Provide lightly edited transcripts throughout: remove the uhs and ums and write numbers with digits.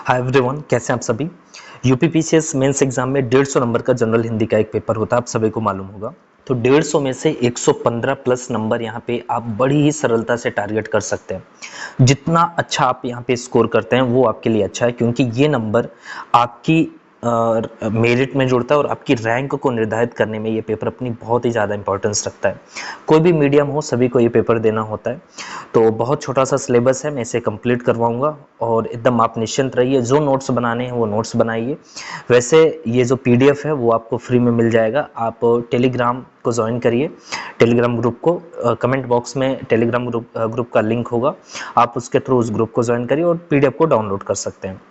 Hi everyone, कैसे हैं आप सभी। यूपीपीसीएस मेंस एग्जाम में 150 नंबर का जनरल हिंदी का एक पेपर होता है, आप सभी को मालूम होगा। तो 150 में से 115 प्लस नंबर यहाँ पे आप बड़ी ही सरलता से टारगेट कर सकते हैं। जितना अच्छा आप यहाँ पे स्कोर करते हैं वो आपके लिए अच्छा है, क्योंकि ये नंबर आपकी मेरिट में जुड़ता है और आपकी रैंक को निर्धारित करने में ये पेपर अपनी बहुत ही ज़्यादा इंपॉर्टेंस रखता है। कोई भी मीडियम हो, सभी को ये पेपर देना होता है। तो बहुत छोटा सा सिलेबस है, मैं इसे कंप्लीट करवाऊंगा और एकदम आप निश्चिंत रहिए। जो नोट्स बनाने हैं वो नोट्स बनाइए। वैसे ये जो पीडीएफ है वो आपको फ्री में मिल जाएगा। आप टेलीग्राम को ज्वाइन करिए, टेलीग्राम ग्रुप को। कमेंट बॉक्स में टेलीग्राम ग्रुप का लिंक होगा, आप उसके थ्रू उस ग्रुप को ज्वाइन करिए और पीडीएफ को डाउनलोड कर सकते हैं।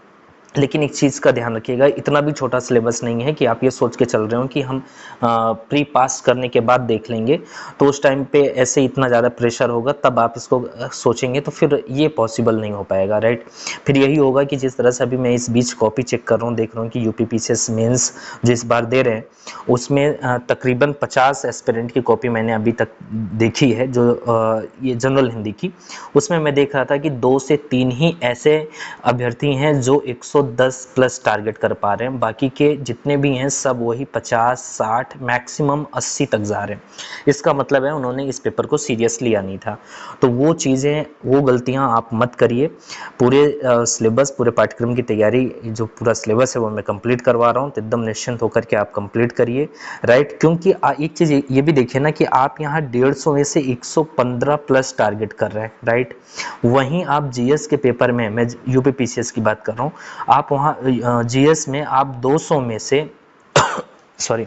लेकिन एक चीज़ का ध्यान रखिएगा, इतना भी छोटा सिलेबस नहीं है कि आप ये सोच के चल रहे हो कि हम प्री पास करने के बाद देख लेंगे। तो उस टाइम पे ऐसे इतना ज़्यादा प्रेशर होगा, तब आप इसको सोचेंगे तो फिर ये पॉसिबल नहीं हो पाएगा, राइट। फिर यही होगा कि जिस तरह से अभी मैं इस बीच कॉपी चेक कर रहा हूँ, देख रहा हूँ कि यूपीपीसीएस मेंस जो इस बार दे रहे हैं उसमें तकरीबन 50 एस्पिरेंट की कॉपी मैंने अभी तक देखी है, जो ये जनरल हिंदी की। उसमें मैं देख रहा था कि 2 से 3 ही ऐसे अभ्यर्थी हैं जो 110 प्लस टारगेट कर पा रहे हैं। बाकी के जितने भी हैं सब वही 50, 60, मैक्सिमम 80 तक जा रहे हैं। इसका मतलब है उन्होंने इस पेपर को सीरियस लिया नहीं था। तो वो चीज़ें, वो गलतियां आप मत करिए। पूरे सिलेबस, पूरे पाठ्यक्रम की तैयारी, जो पूरा सिलेबस है वो मैं कंप्लीट करवा रहा हूँ, तो एकदम निश्चिंत होकर के आप कंप्लीट करिए, राइट। क्योंकि एक चीज़ ये भी देखिए ना कि आप यहाँ 150 में से 115 प्लस टारगेट कर रहे हैं, राइट। वहीं आप जीएस के पेपर में, मैं यूपीपीसीएस की बात कर रहा हूँ, आप वहाँ जीएस में आप 200 में से सॉरी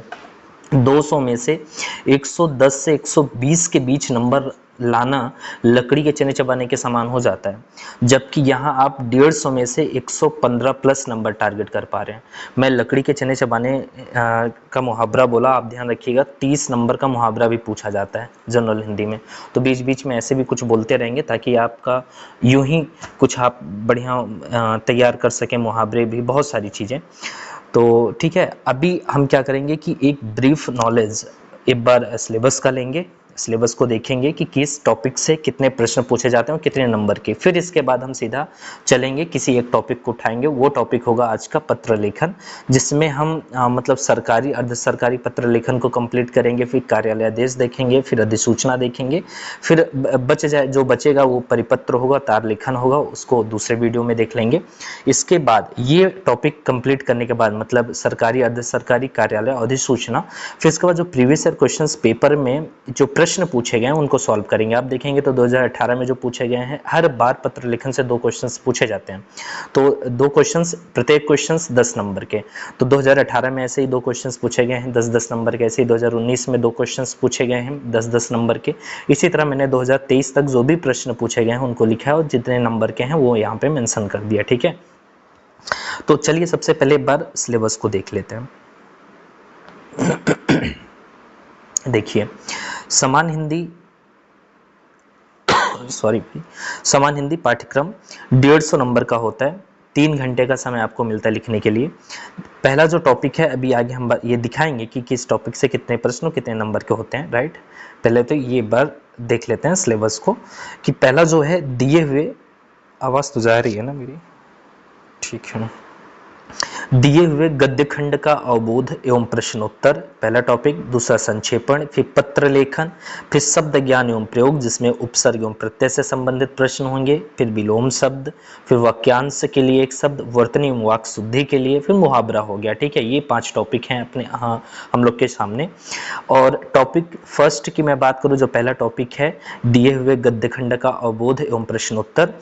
200 में से 110 से 120 के बीच नंबर लाना लकड़ी के चने चबाने के समान हो जाता है। जबकि यहाँ आप 150 में से 115 प्लस नंबर टारगेट कर पा रहे हैं। मैं लकड़ी के चने चबाने का मुहावरा बोला, आप ध्यान रखिएगा, 30 नंबर का मुहावरा भी पूछा जाता है जनरल हिंदी में। तो बीच बीच में ऐसे भी कुछ बोलते रहेंगे ताकि आपका यूं ही कुछ आप बढ़िया तैयार कर सकें, मुहावरे भी, बहुत सारी चीज़ें। तो ठीक है, अभी हम क्या करेंगे कि एक ब्रीफ नॉलेज एक बार सिलेबस का लेंगे, सिलेबस को देखेंगे कि किस टॉपिक से कितने प्रश्न पूछे जाते हैं और कितने नंबर के। फिर इसके बाद हम सीधा चलेंगे, किसी एक टॉपिक को उठाएंगे। वो टॉपिक होगा आज का पत्र लेखन, जिसमें हम मतलब सरकारी, अर्ध सरकारी पत्र लेखन को कंप्लीट करेंगे। फिर कार्यालय आदेश देखेंगे, फिर अधिसूचना देखेंगे, फिर बच जाए जो बचेगा वो परिपत्र होगा, तार लेखन होगा, उसको दूसरे वीडियो में देख लेंगे। इसके बाद ये टॉपिक कंप्लीट करने के बाद, मतलब सरकारी, अर्ध सरकारी, कार्यालय, अधिसूचना, फिर इसके बाद जो प्रीवियस ईयर क्वेश्चंस पेपर में जो प्रश्न पूछे गए हैं उनको सॉल्व करेंगे। आप देखेंगे तो 2018 में जो पूछे गए हैं, हर बार पत्र लेखन से 2 क्वेश्चंस पूछे जाते हैं। तो 2 क्वेश्चंस, प्रत्येक क्वेश्चंस 10 नंबर के। तो 2018 में ऐसे ही 2 क्वेश्चंस पूछे गए हैं 10-10 नंबर के। ऐसे ही 2019 में 2 क्वेश्चंस पूछे गए हैं 10-10 नंबर के। इसी तरह मैंने 2023 तक जो भी प्रश्न पूछे गए हैं उनको लिखा है और जितने नंबर के हैं वो यहाँ पे मेंशन कर दिया, ठीक है। तो चलिए सबसे पहले एक बार सिलेबस को देख लेते हैं। देखिए, समान हिंदी समान हिंदी पाठ्यक्रम 150 नंबर का होता है। 3 घंटे का समय आपको मिलता है लिखने के लिए। पहला जो टॉपिक है, अभी आगे हम ये दिखाएंगे कि किस टॉपिक से कितने प्रश्न कितने नंबर के होते हैं, राइट। पहले तो ये बार देख लेते हैं सिलेबस को कि पहला जो है दिए हुए, आवाज़ तो जा रही है ना मेरी, ठीक है। दिए हुए गद्य खंड का अवबोध एवं प्रश्नोत्तर, पहला टॉपिक। दूसरा संक्षेपण, फिर पत्र लेखन, फिर शब्द ज्ञान एवं प्रयोग जिसमें उपसर्ग एवं प्रत्यय से संबंधित प्रश्न होंगे, फिर विलोम शब्द, फिर वाक्यांश के लिए एक शब्द, वर्तनी एवं वाक् शुद्धि के लिए, फिर मुहावरा हो गया, ठीक है। ये 5 टॉपिक हैं अपने हम लोग के सामने। और टॉपिक फर्स्ट की मैं बात करूं, जो पहला टॉपिक है दिए हुए गद्य खंड का अवबोध एवं प्रश्नोत्तर,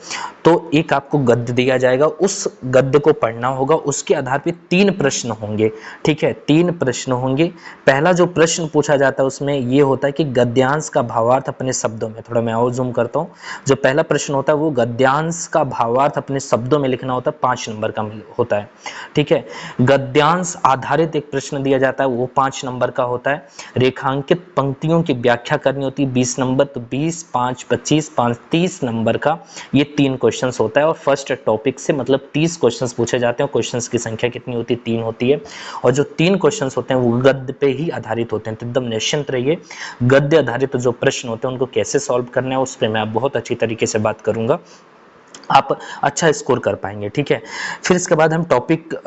तो एक आपको गद्य दिया जाएगा, उस गद्य को पढ़ना होगा, उसके आधार पे 3 प्रश्न होंगे, ठीक है। 3 प्रश्न होंगे। पहला जो प्रश्न पूछा जाता है उसमें ये होता है कि गद्यांश का भावार्थ अपने शब्दों में, थोड़ा मैं और जूम करता हूँ, जो पहला प्रश्न होता है वो गद्यांश का भावार्थ अपने शब्दों में लिखना होता है, 5 नंबर का होता है, ठीक है। गद्यांश आधारित एक प्रश्न दिया जाता है, वो 5 नंबर का होता है। रेखांकित पंक्तियों की व्याख्या करनी होती है, 20 नंबर, तो 20, 5, 25, 5, 30 नंबर का ये 3 क्वेश्चंस होता है। और फर्स्ट टॉपिक से मतलब 30 क्वेश्चंस पूछे जाते हैं। क्वेश्चंस की संख्या कितनी होती है? 3 होती है। और जो 3 क्वेश्चंस होते हैं वो गद्य पे ही आधारित होते हैं, तो एकदम निश्चिंत रहिए। गद्य आधारित जो प्रश्न होते हैं उनको कैसे सॉल्व करना है उस पर मैं बहुत अच्छी तरीके से बात करूंगा। आप अच्छा स्कोर कर पाएंगे। ठीक है, फिर इसके बाद हम टॉपिक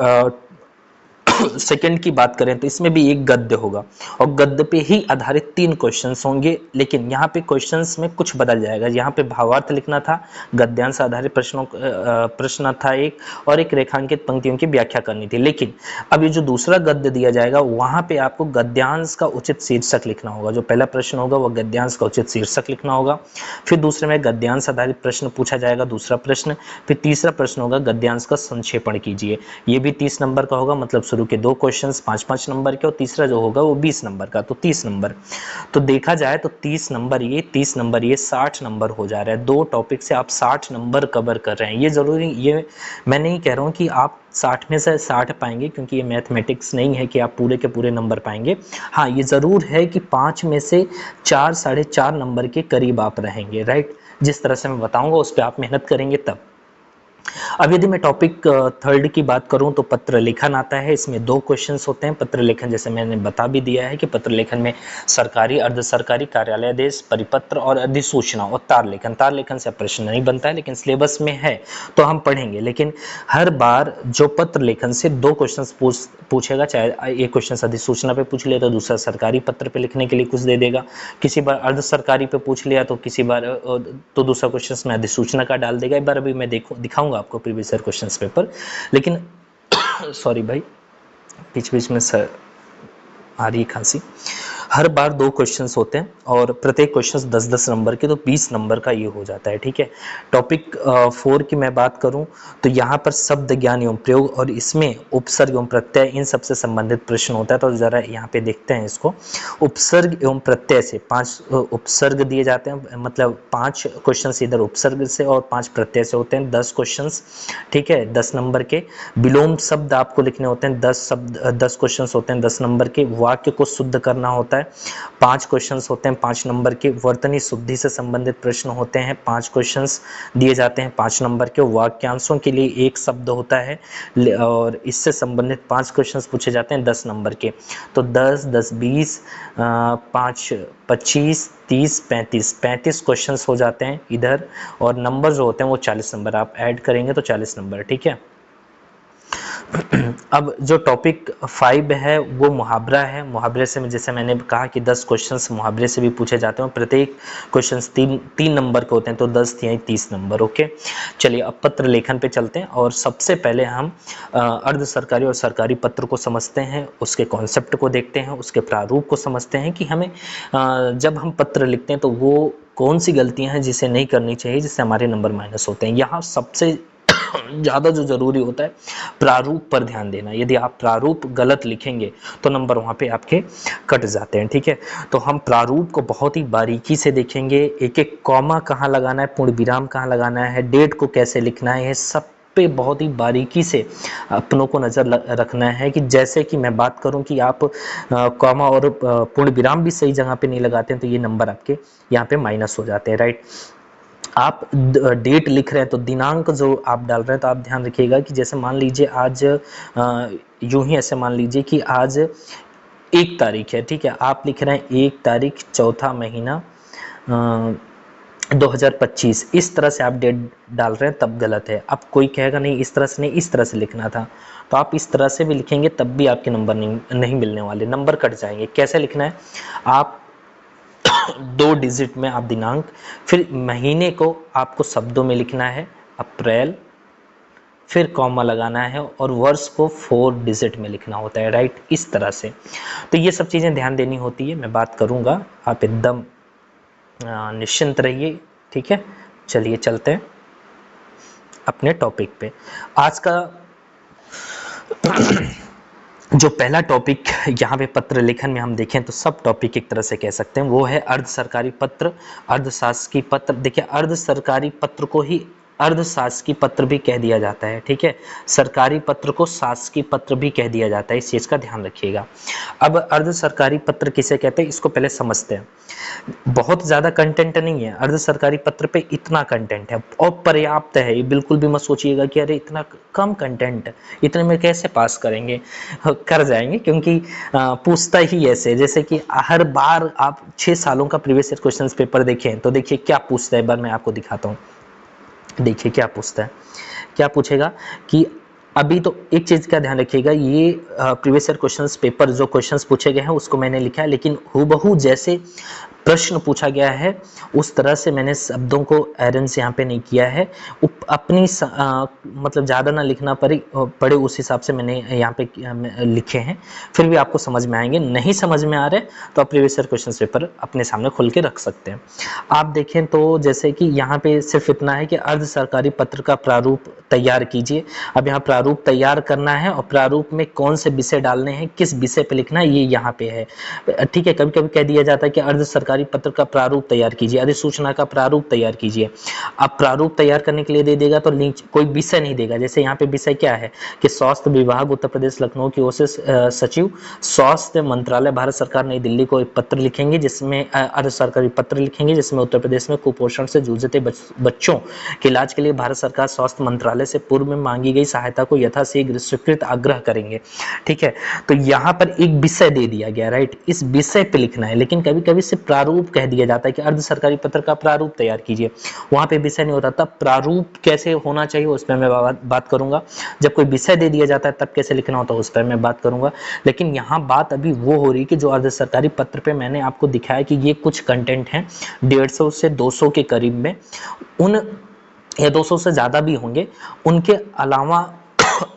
सेकंड की बात करें तो इसमें भी एक गद्य होगा और गद्य पे ही आधारित 3 क्वेश्चंस होंगे, लेकिन यहाँ पे क्वेश्चंस में कुछ बदल जाएगा। यहाँ पे भावार्थ लिखना था, गद्यांश आधारित प्रश्न था एक, और एक रेखांकित पंक्तियों की व्याख्या करनी थी। लेकिन अब ये जो दूसरा गद्य दिया जाएगा वहां पे आपको गद्यांश का उचित शीर्षक लिखना होगा। जो पहला प्रश्न होगा वो गद्यांश का उचित शीर्षक लिखना होगा, फिर दूसरे में गद्यांश आधारित प्रश्न पूछा जाएगा दूसरा प्रश्न, फिर तीसरा प्रश्न होगा गद्यांश का संक्षेपण कीजिए। ये भी 30 नंबर का होगा, मतलब शुरू के 2 क्वेश्चंस 5-5 नंबर के, और तीसरा जो होगा वो 20 नंबर का, तो 30 नंबर। तो देखा जाए तो 30 नंबर ये 30 नंबर ये 60 नंबर हो जा रहा है। 2 टॉपिक से आप 60 नंबर कवर कर रहे हैं। ये जरूरी, ये मैं नहीं कह रहा हूँ कि आप 60 में से 60 पाएंगे, क्योंकि ये मैथमेटिक्स नहीं है कि आप पूरे के पूरे नंबर पाएंगे। हाँ, ये ज़रूर है कि 5 में से 4 4.5 नंबर के करीब आप रहेंगे, राइट। जिस तरह से मैं बताऊंगा उस पर आप मेहनत करेंगे तब। अब यदि मैं टॉपिक थर्ड की बात करूं तो पत्र लेखन आता है। इसमें 2 क्वेश्चंस होते हैं। पत्र लेखन जैसे मैंने बता भी दिया है कि पत्र लेखन में सरकारी, अर्ध सरकारी, कार्यालय आदेश, परिपत्र और अधिसूचना और तार लेखन। तार लेखन से प्रश्न नहीं बनता है, लेकिन सिलेबस में है तो हम पढ़ेंगे। लेकिन हर बार जो पत्र लेखन से 2 क्वेश्चंस पूछेगा, चाहे एक क्वेश्चन अधिसूचना पे पूछ लिया तो दूसरा सरकारी पत्र पे लिखने के लिए कुछ दे देगा। किसी बार अर्ध सरकारी पे पूछ लिया तो किसी बार तो दूसरा क्वेश्चन में अधिसूचना का डाल देगा। एक बार अभी मैं दिखाऊंगा आपको प्रीवियस ईयर क्वेश्चंस पेपर। लेकिन सॉरी भाई, बीच में सर आ रही खांसी। हर बार 2 क्वेश्चंस होते हैं और प्रत्येक क्वेश्चन 10-10 नंबर के, तो 20 नंबर का ये हो जाता है। ठीक है, टॉपिक 4 की मैं बात करूं तो यहाँ पर शब्द ज्ञान एवं प्रयोग और इसमें उपसर्ग एवं प्रत्यय, इन सबसे संबंधित प्रश्न होता है। तो जरा यहाँ पे देखते हैं इसको। उपसर्ग एवं प्रत्यय से 5 उपसर्ग दिए जाते हैं, मतलब 5 क्वेश्चन इधर उपसर्ग से और 5 प्रत्यय से होते हैं, 10 क्वेश्चन। ठीक है, 10 नंबर के। विलोम शब्द आपको लिखने होते हैं, 10 क्वेश्चन होते हैं 10 नंबर के। वाक्य को शुद्ध करना होता है, 5 क्वेश्चंस होते हैं 5 नंबर के। वर्तनी शुद्धि से संबंधित प्रश्न होते हैं, 5 क्वेश्चंस दिए जाते हैं 5 नंबर के। वाक्यांशों के लिए एक शब्द होता है और इससे संबंधित 5 क्वेश्चंस पूछे जाते हैं 10 नंबर के। तो 10, 10, 20, 5, 25, 30, 35 क्वेश्चंस हो जाते हैं इधर, और नंबर जो होते हैं वो 40 नंबर। आप ऐड करेंगे तो 40 नंबर। ठीक है, अब जो टॉपिक 5 है वो मुहावरा है। मुहावरे से जैसे मैंने कहा कि 10 क्वेश्चंस मुहावरे से भी पूछे जाते हैं, प्रत्येक क्वेश्चंस 3 नंबर के होते हैं, तो 10 या 30 नंबर। ओके, चलिए अब पत्र लेखन पे चलते हैं और सबसे पहले हम अर्ध सरकारी और सरकारी पत्र को समझते हैं, उसके कॉन्सेप्ट को देखते हैं, उसके प्रारूप को समझते हैं कि हमें जब हम पत्र लिखते हैं तो वो कौन सी गलतियां हैं जिसे नहीं करनी चाहिए, जिससे हमारे नंबर माइनस होते हैं। यहाँ सबसे ज़्यादा जो जरूरी होता है प्रारूप पर ध्यान देना। यदि आप प्रारूप गलत लिखेंगे तो नंबर वहाँ पे आपके कट जाते हैं। ठीक है, तो हम प्रारूप को बहुत ही बारीकी से देखेंगे। एक एक कॉमा कहाँ लगाना है, पूर्ण विराम कहाँ लगाना है, डेट को कैसे लिखना है, ये सब पे बहुत ही बारीकी से अपनों को नज़र रखना है। कि जैसे कि मैं बात करूं कि आप कॉमा और पूर्ण विराम भी सही जगह पे नहीं लगाते हैं तो ये नंबर आपके यहाँ पे माइनस हो जाते हैं, राइट। आप डेट लिख रहे हैं तो दिनांक जो आप डाल रहे हैं तो आप ध्यान रखिएगा कि जैसे मान लीजिए आज यूं ही ऐसे मान लीजिए कि आज 1 तारीख है। ठीक है, आप लिख रहे हैं 1 तारीख 4था महीना 2025, इस तरह से आप डेट डाल रहे हैं तब गलत है। अब कोई कहेगा नहीं इस तरह से नहीं, इस तरह से लिखना था, तो आप इस तरह से भी लिखेंगे तब भी आपके नंबर नहीं मिलने वाले, नंबर कट जाएंगे। कैसे लिखना है, आप 2 डिजिट में आप दिनांक, फिर महीने को आपको शब्दों में लिखना है अप्रैल, फिर कॉमा लगाना है, और वर्ष को 4 डिजिट में लिखना होता है, राइट, इस तरह से। तो ये सब चीज़ें ध्यान देनी होती है, मैं बात करूँगा, आप एकदम निश्चिंत रहिए। ठीक है, चलिए चलते हैं अपने टॉपिक पे। आज का जो पहला टॉपिक यहाँ पे पत्र लेखन में हम देखें तो सब टॉपिक एक तरह से कह सकते हैं, वो है अर्ध सरकारी पत्र, अर्ध शासकीय पत्र। देखिए, अर्ध सरकारी पत्र को ही अर्ध शासकीय पत्र भी कह दिया जाता है। ठीक है, सरकारी पत्र को शासकीय पत्र भी कह दिया जाता है, इस चीज़ का ध्यान रखिएगा। अब अर्ध सरकारी पत्र किसे कहते हैं इसको पहले समझते हैं। बहुत ज़्यादा कंटेंट नहीं है अर्ध सरकारी पत्र पे, इतना कंटेंट है और पर्याप्त है। ये बिल्कुल भी मत सोचिएगा कि अरे इतना कम कंटेंट, इतने में कैसे पास करेंगे, कर जाएंगे, क्योंकि पूछता ही ऐसे, जैसे कि हर बार आप 6 सालों का प्रीवियस ईयर क्वेश्चन पेपर देखें तो देखिए क्या पूछता है। एक बार मैं आपको दिखाता हूँ। देखिए क्या पूछता है, क्या पूछेगा कि अभी तो एक चीज़ का ध्यान रखिएगा, ये प्रीवियस ईयर क्वेश्चंस पेपर जो क्वेश्चंस पूछे गए हैं उसको मैंने लिखा है, लेकिन हूबहू जैसे प्रश्न पूछा गया है उस तरह से मैंने शब्दों को अरेंज यहाँ पे नहीं किया है। अपनी मतलब ज़्यादा ना लिखना पड़े उस हिसाब से मैंने यहाँ पे लिखे हैं, फिर भी आपको समझ में आएंगे। नहीं समझ में आ रहे तो आप प्रीवियस ईयर क्वेश्चन पेपर अपने सामने खोल के रख सकते हैं। आप देखें तो जैसे कि यहाँ पे सिर्फ इतना है कि अर्ध सरकारी पत्र का प्रारूप तैयार कीजिए। अब यहाँ प्रारूप तैयार करना है और प्रारूप में कौन से विषय डालने हैं, किस विषय पे लिखना है, ये यहाँ पे है। ठीक है, कभी कभी कह दिया जाता है कि अर्ध सरकारी पत्र का प्रारूप तैयार कीजिए, अधिसूचना का प्रारूप तैयार कीजिए। अब प्रारूप तैयार करने के लिए दे देगा तो कोई विषय नहीं देगा। जैसे यहाँ पे विषय क्या है कि स्वास्थ्य विभाग उत्तर प्रदेश लखनऊ की ओर से सचिव स्वास्थ्य मंत्रालय भारत सरकार नई दिल्ली को एक पत्र लिखेंगे, जिसमें अर्ध सरकारी पत्र लिखेंगे जिसमें उत्तर प्रदेश में कुपोषण से जूझते बच्चों के इलाज के लिए भारत सरकार स्वास्थ्य मंत्रालय से पूर्व में मांगी गई सहायता को यथाशीघ्र स्वीकृत आग्रह करेंगे। ठीक है, तो यहाँ पर एक विषय दे दिया गया, राइट, इस विषय पे लिखना है। लेकिन कभी कभी सिर्फ प्रारूप कह दिया जाता है कि अर्ध सरकारी पत्र का प्रारूप तैयार कीजिए, वहां पे विषय नहीं होता। तब प्रारूप कैसे होना चाहिए उस पर मैं बात करूंगा। जब कोई विषय दे दिया जाता है तब कैसे लिखना होता है उस पर मैं बात करूंगा। लेकिन यहाँ बात अभी वो हो रही कि जो अर्ध सरकारी पत्र पे मैंने आपको दिखाया कि ये कुछ कंटेंट है 150 से 200 के करीब में, उन या 200 से ज़्यादा भी होंगे, उनके अलावा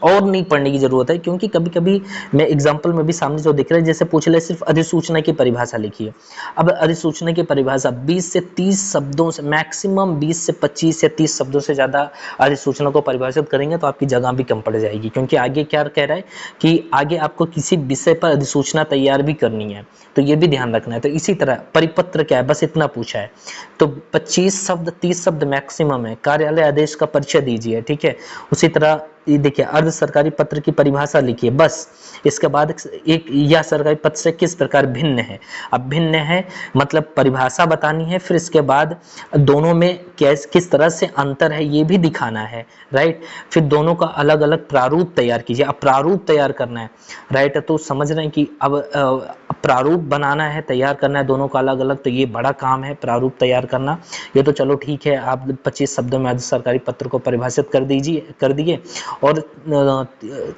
और नहीं पढ़ने की जरूरत है। क्योंकि कभी कभी मैं एग्जांपल में भी सामने जो दिख रहा है, जैसे पूछ ले सिर्फ अधिसूचना की परिभाषा लिखिए। अब अधिसूचना की परिभाषा 20 से 30 शब्दों से, मैक्सिमम 20 से 25 या 30 शब्दों से ज़्यादा अधिसूचना को परिभाषित करेंगे तो आपकी जगह भी कम पड़ जाएगी। क्योंकि आगे क्या कह रहा है कि आगे आपको किसी विषय पर अधिसूचना तैयार भी करनी है, तो ये भी ध्यान रखना है। तो इसी तरह परिपत्र क्या है, बस इतना पूछा है तो 25 शब्द 30 शब्द मैक्सिमम है। कार्यालय आदेश का परिचय दीजिए, ठीक है। उसी तरह ये देखिए अर्ध सरकारी पत्र की परिभाषा लिखिए, बस। इसके बाद एक यह सरकारी पत्र से किस प्रकार भिन्न है। अब भिन्न है मतलब परिभाषा बतानी है, फिर इसके बाद दोनों में किस तरह से अंतर है ये भी दिखाना है, राइट। फिर दोनों का अलग अलग प्रारूप तैयार कीजिए। अब प्रारूप तैयार करना है, राइट, तो समझ रहे हैं कि अब प्रारूप बनाना है, तैयार करना है दोनों का अलग अलग, तो ये बड़ा काम है प्रारूप तैयार करना। ये तो चलो ठीक है, आप 25 शब्दों में अर्ध सरकारी पत्र को परिभाषित कर दिए और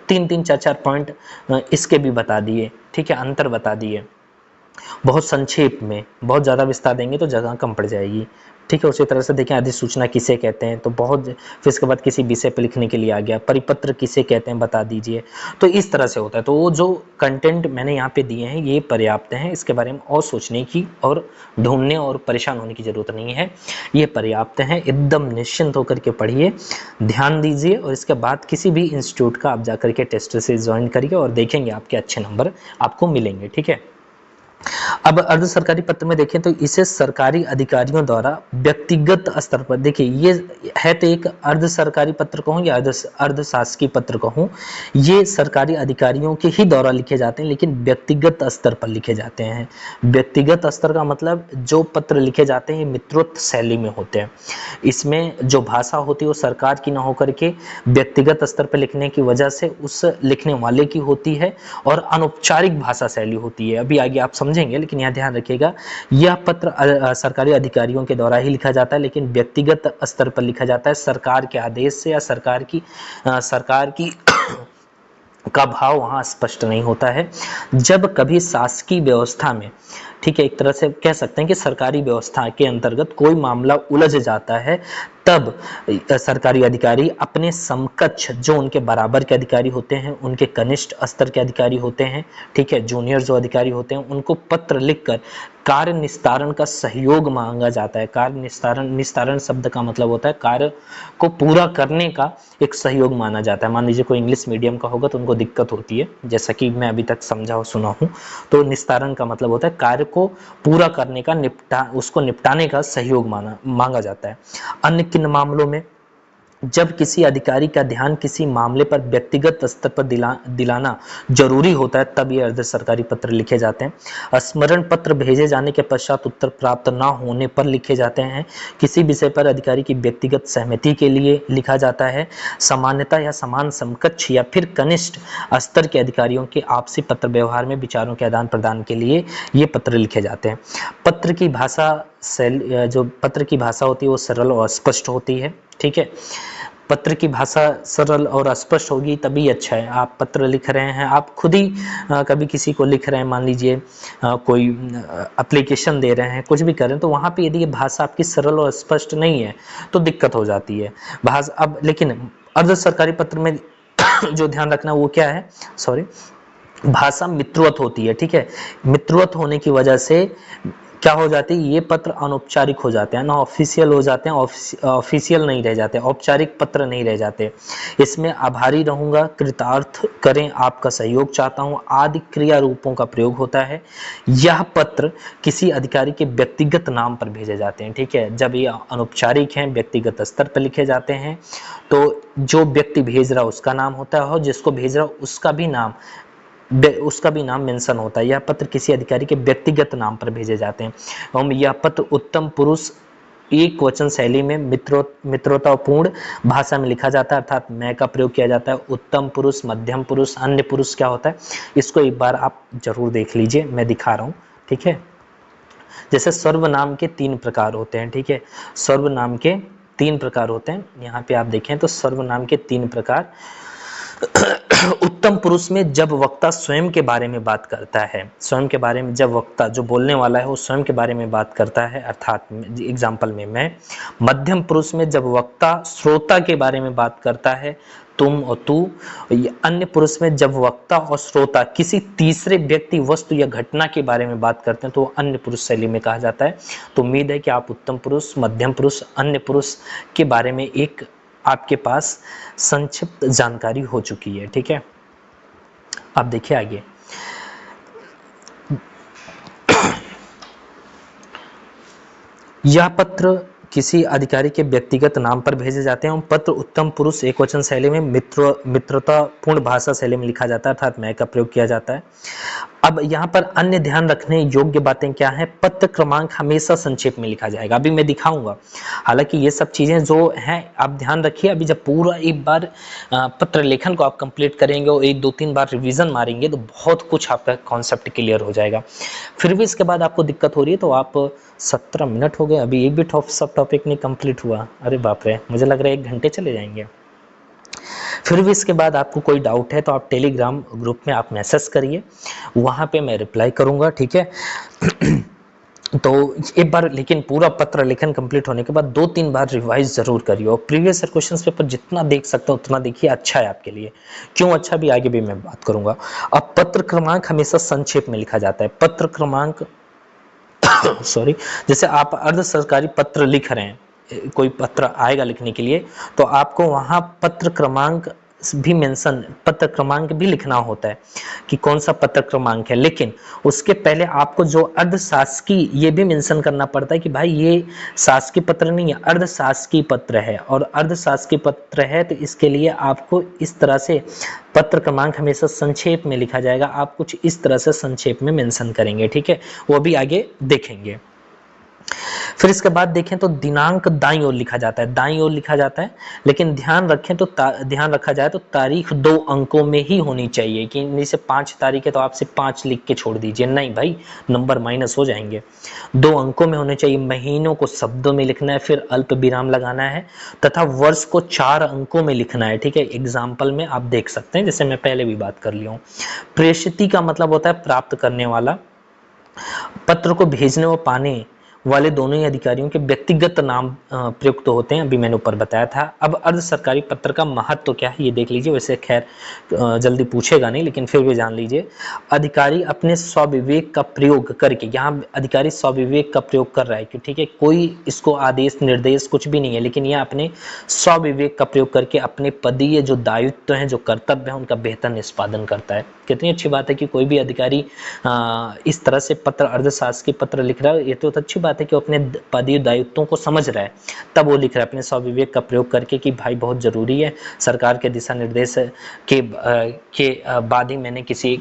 3-3 4-4 पॉइंट इसके भी बता दिए, ठीक है, अंतर बता दिए बहुत संक्षेप में। बहुत ज़्यादा विस्तार देंगे तो जगह कम पड़ जाएगी, ठीक है। उसी तरह से देखें अधिसूचना किसे कहते हैं, तो बहुत, फिर इसके बाद किसी विषय पर लिखने के लिए आ गया, परिपत्र किसे कहते हैं बता दीजिए। तो इस तरह से होता है। तो वो जो कंटेंट मैंने यहाँ पे दिए हैं ये पर्याप्त हैं, इसके बारे में और सोचने की और ढूंढने और परेशान होने की ज़रूरत नहीं है, ये पर्याप्त हैं। एकदम निश्चिंत होकर के पढ़िए, ध्यान दीजिए और इसके बाद किसी भी इंस्टीट्यूट का आप जाकर के टेस्ट से ज्वाइन करिए और देखेंगे आपके अच्छे नंबर आपको मिलेंगे, ठीक है। अब अर्ध सरकारी पत्र में देखें तो इसे सरकारी अधिकारियों द्वारा व्यक्तिगत स्तर पर, देखिए ये है तो एक अर्ध सरकारी पत्र कहूँ या अर्ध शासकीय पत्र कहूँ, ये सरकारी अधिकारियों के ही द्वारा लिखे जाते हैं, लेकिन व्यक्तिगत स्तर पर लिखे जाते हैं। व्यक्तिगत स्तर का मतलब जो पत्र लिखे जाते हैं मित्रोक्त शैली में होते हैं। इसमें जो भाषा होती है वो सरकार की ना होकर के व्यक्तिगत स्तर पर लिखने की वजह से उस लिखने वाले की होती है और अनौपचारिक भाषा शैली होती है। अभी आगे आप समझेंगे, लेकिन यहाँ ध्यान रखिएगा यह पत्र सरकारी अधिकारियों के द्वारा ही लिखा जाता है, लेकिन व्यक्तिगत स्तर पर लिखा जाता है सरकार के आदेश से या सरकार की का भाव वहाँ स्पष्ट नहीं होता है। जब कभी शासकीय व्यवस्था में, ठीक है, एक तरह से कह सकते हैं कि सरकारी व्यवस्था के अंतर्गत कोई मामला उलझ जाता है, तब सरकारी अधिकारी अपने समकक्ष जो उनके बराबर के अधिकारी होते हैं, उनके कनिष्ठ स्तर के अधिकारी होते हैं, ठीक है, जूनियर जो अधिकारी होते हैं, उनको पत्र लिखकर कार्य निस्तारण का सहयोग मांगा जाता है। कार्य निस्तारण शब्द का मतलब होता है कार्य को पूरा करने का एक सहयोग माना जाता है। मान लीजिए कोई इंग्लिश मीडियम का होगा तो उनको दिक्कत होती है, जैसा कि मैं अभी तक समझा और सुना हूँ। तो निस्तारण का मतलब होता है कार्य को पूरा करने का, उसको निपटाने का सहयोग मांगा जाता है। अन्य किन मामलों में, जब किसी अधिकारी का ध्यान किसी मामले पर व्यक्तिगत स्तर पर दिलाना जरूरी होता है, तब ये अर्ध सरकारी पत्र लिखे जाते हैं। स्मरण पत्र भेजे जाने के पश्चात उत्तर प्राप्त न होने पर लिखे जाते हैं। किसी विषय पर अधिकारी की व्यक्तिगत सहमति के लिए लिखा जाता है। सामान्यता या समान समकक्ष या फिर कनिष्ठ स्तर के अधिकारियों के आपसी पत्र व्यवहार में विचारों के आदान प्रदान के लिए ये पत्र लिखे जाते हैं। पत्र की भाषा जो पत्र की भाषा होती है वो सरल और स्पष्ट होती है। ठीक है, पत्र की भाषा सरल और स्पष्ट होगी तभी अच्छा है। आप पत्र लिख रहे हैं, आप खुद ही कभी किसी को लिख रहे हैं, मान लीजिए कोई एप्लीकेशन दे रहे हैं, कुछ भी कर रहे हैं, तो वहाँ पे यदि ये भाषा आपकी सरल और स्पष्ट नहीं है तो दिक्कत हो जाती है भाषा। अब लेकिन अर्ध सरकारी पत्र में जो ध्यान रखना वो क्या है, सॉरी, भाषा मित्रवत होती है। ठीक है, मित्रवत होने की वजह से क्या हो जाती है, ये पत्र अनौपचारिक हो जाते हैं ना, ऑफिशियल हो जाते हैं, ऑफिशियल नहीं रह जाते, औपचारिक पत्र नहीं रह जाते। इसमें आभारी रहूंगा, कृतार्थ करें, आपका सहयोग चाहता हूं आदि क्रिया रूपों का प्रयोग होता है। यह पत्र किसी अधिकारी के व्यक्तिगत नाम पर भेजे जाते हैं। ठीक है, जब ये अनौपचारिक हैं, व्यक्तिगत स्तर पर लिखे जाते हैं, तो जो व्यक्ति भेज रहा उसका नाम होता है और जिसको भेज रहा उसका भी नाम मेंशन होता है। यह पत्र किसी अधिकारी के व्यक्तिगत नाम पर भेजे जाते हैं। और यह पत्र उत्तम पुरुष एक वचन शैली में मित्रतापूर्ण भाषा में लिखा जाता है, अर्थात मैं का प्रयोग किया जाता है। उत्तम पुरुष, मध्यम पुरुष, अन्य पुरुष क्या होता है, इसको एक बार आप जरूर देख लीजिए, मैं दिखा रहा हूँ। ठीक है, जैसे सर्वनाम के 3 प्रकार होते हैं। ठीक है, सर्वनाम के 3 प्रकार होते हैं। यहाँ पे आप देखें तो सर्वनाम के 3 प्रकार। उत्तम पुरुष में जब वक्ता स्वयं के बारे में बात करता है, स्वयं के बारे में, जब वक्ता जो बोलने वाला है वो स्वयं के बारे में बात करता है, अर्थात एग्जाम्पल में मैं। मध्यम पुरुष में जब वक्ता श्रोता के बारे में बात करता है, तुम और तू। अन्य पुरुष में जब वक्ता और श्रोता किसी तीसरे व्यक्ति, वस्तु या घटना के बारे में बात करते हैं तो अन्य पुरुष शैली में कहा जाता है। तो उम्मीद है कि आप उत्तम पुरुष, मध्यम पुरुष, अन्य पुरुष के बारे में एक आपके पास संक्षिप्त जानकारी हो चुकी है। ठीक है, आप देखिए आगे। यह पत्र किसी अधिकारी के व्यक्तिगत नाम पर भेजे जाते हैं। पत्र उत्तम पुरुष एकवचन शैली में मित्रतापूर्ण भाषा शैली में लिखा जाता है, अर्थात मैं का प्रयोग किया जाता है। अब यहाँ पर अन्य ध्यान रखने योग्य बातें क्या हैं, पत्र क्रमांक हमेशा संक्षेप में लिखा जाएगा, अभी मैं दिखाऊंगा। हालांकि ये सब चीजें जो हैं आप ध्यान रखिए, अभी जब पूरा एक बार पत्र लेखन को आप कंप्लीट करेंगे और 1-2-3 बार रिवीजन मारेंगे तो बहुत कुछ आपका कॉन्सेप्ट क्लियर हो जाएगा। फिर भी इसके बाद आपको दिक्कत हो रही है तो आप 17 मिनट हो गए, अभी एक भी सब टॉपिक नहीं कंप्लीट हुआ। अरे बाप रे, मुझे लग रहा है 1 घंटे चले जाएंगे। फिर भी इसके बाद आपको कोई डाउट है तो आप टेलीग्राम ग्रुप में आप मैसेज करिए, वहां पे मैं रिप्लाई करूंगा। ठीक है, तो एक बार लेकिन पूरा पत्र लेखन कंप्लीट होने के बाद 2-3 बार रिवाइज जरूर करिए और प्रीवियस ईयर क्वेश्चंस पेपर जितना देख सकते हो उतना देखिए, अच्छा है आपके लिए। क्यों अच्छा, भी आगे भी मैं बात करूंगा। अब पत्र क्रमांक हमेशा संक्षेप में लिखा जाता है। पत्र क्रमांक सॉरी, जैसे आप अर्ध सरकारी पत्र लिख रहे हैं, कोई पत्र आएगा लिखने के लिए तो आपको वहां पत्र क्रमांक भी मेंशन, पत्र क्रमांक भी लिखना होता है कि कौन सा पत्र क्रमांक है, लेकिन उसके पहले आपको जो अर्ध शासकीय ये भी मेंशन करना पड़ता है कि भाई ये शासकीय पत्र नहीं है, अर्ध शासकीय पत्र है। और अर्ध शासकीय पत्र है तो इसके लिए आपको इस तरह से पत्र क्रमांक हमेशा संक्षेप में लिखा जाएगा, आप कुछ इस तरह से संक्षेप में मेंशन करेंगे। ठीक है, वो भी आगे देखेंगे। फिर इसके बाद देखें तो दिनांक दाईं ओर लिखा जाता है, दाईं ओर लिखा जाता है, लेकिन ध्यान रखें तो ध्यान रखा जाए तो तारीख 2 अंकों में ही होनी चाहिए। कि जैसे 5 तारीख है तो आप सिर्फ 5 लिख के छोड़ दीजिए, नहीं भाई, नंबर माइनस हो जाएंगे। 2 अंकों में होने चाहिए। महीनों को शब्दों में लिखना है, फिर अल्प विराम लगाना है, तथा वर्ष को 4 अंकों में लिखना है। ठीक है, एग्जाम्पल में आप देख सकते हैं, जैसे मैं पहले भी बात कर लिया हूँ। प्रेषिती का मतलब होता है प्राप्त करने वाला। पत्र को भेजने व पाने वाले दोनों ही अधिकारियों के व्यक्तिगत नाम प्रयुक्त होते हैं, अभी मैंने ऊपर बताया था। अब अर्ध सरकारी पत्र का महत्व तो क्या है ये देख लीजिए, वैसे खैर जल्दी पूछेगा नहीं लेकिन फिर भी जान लीजिए। अधिकारी अपने स्वविवेक का प्रयोग करके, यहाँ अधिकारी स्वविवेक का प्रयोग कर रहा है कि ठीक है कोई इसको आदेश निर्देश कुछ भी नहीं है, लेकिन यह अपने स्वविवेक का प्रयोग करके अपने पदीय जो दायित्व हैं, जो कर्तव्य हैं, उनका बेहतर निष्पादन करता है। कितनी अच्छी बात है कि कोई भी अधिकारी इस तरह से पत्र, अर्धशासकीय पत्र लिख रहा है, ये तो अच्छी बात है कि वो अपने पदीय दायित्वों को समझ रहा है, तब वो लिख रहा है अपने स्वविवेक का प्रयोग करके कि भाई बहुत जरूरी है, सरकार के दिशा निर्देश के बाद ही मैंने किसी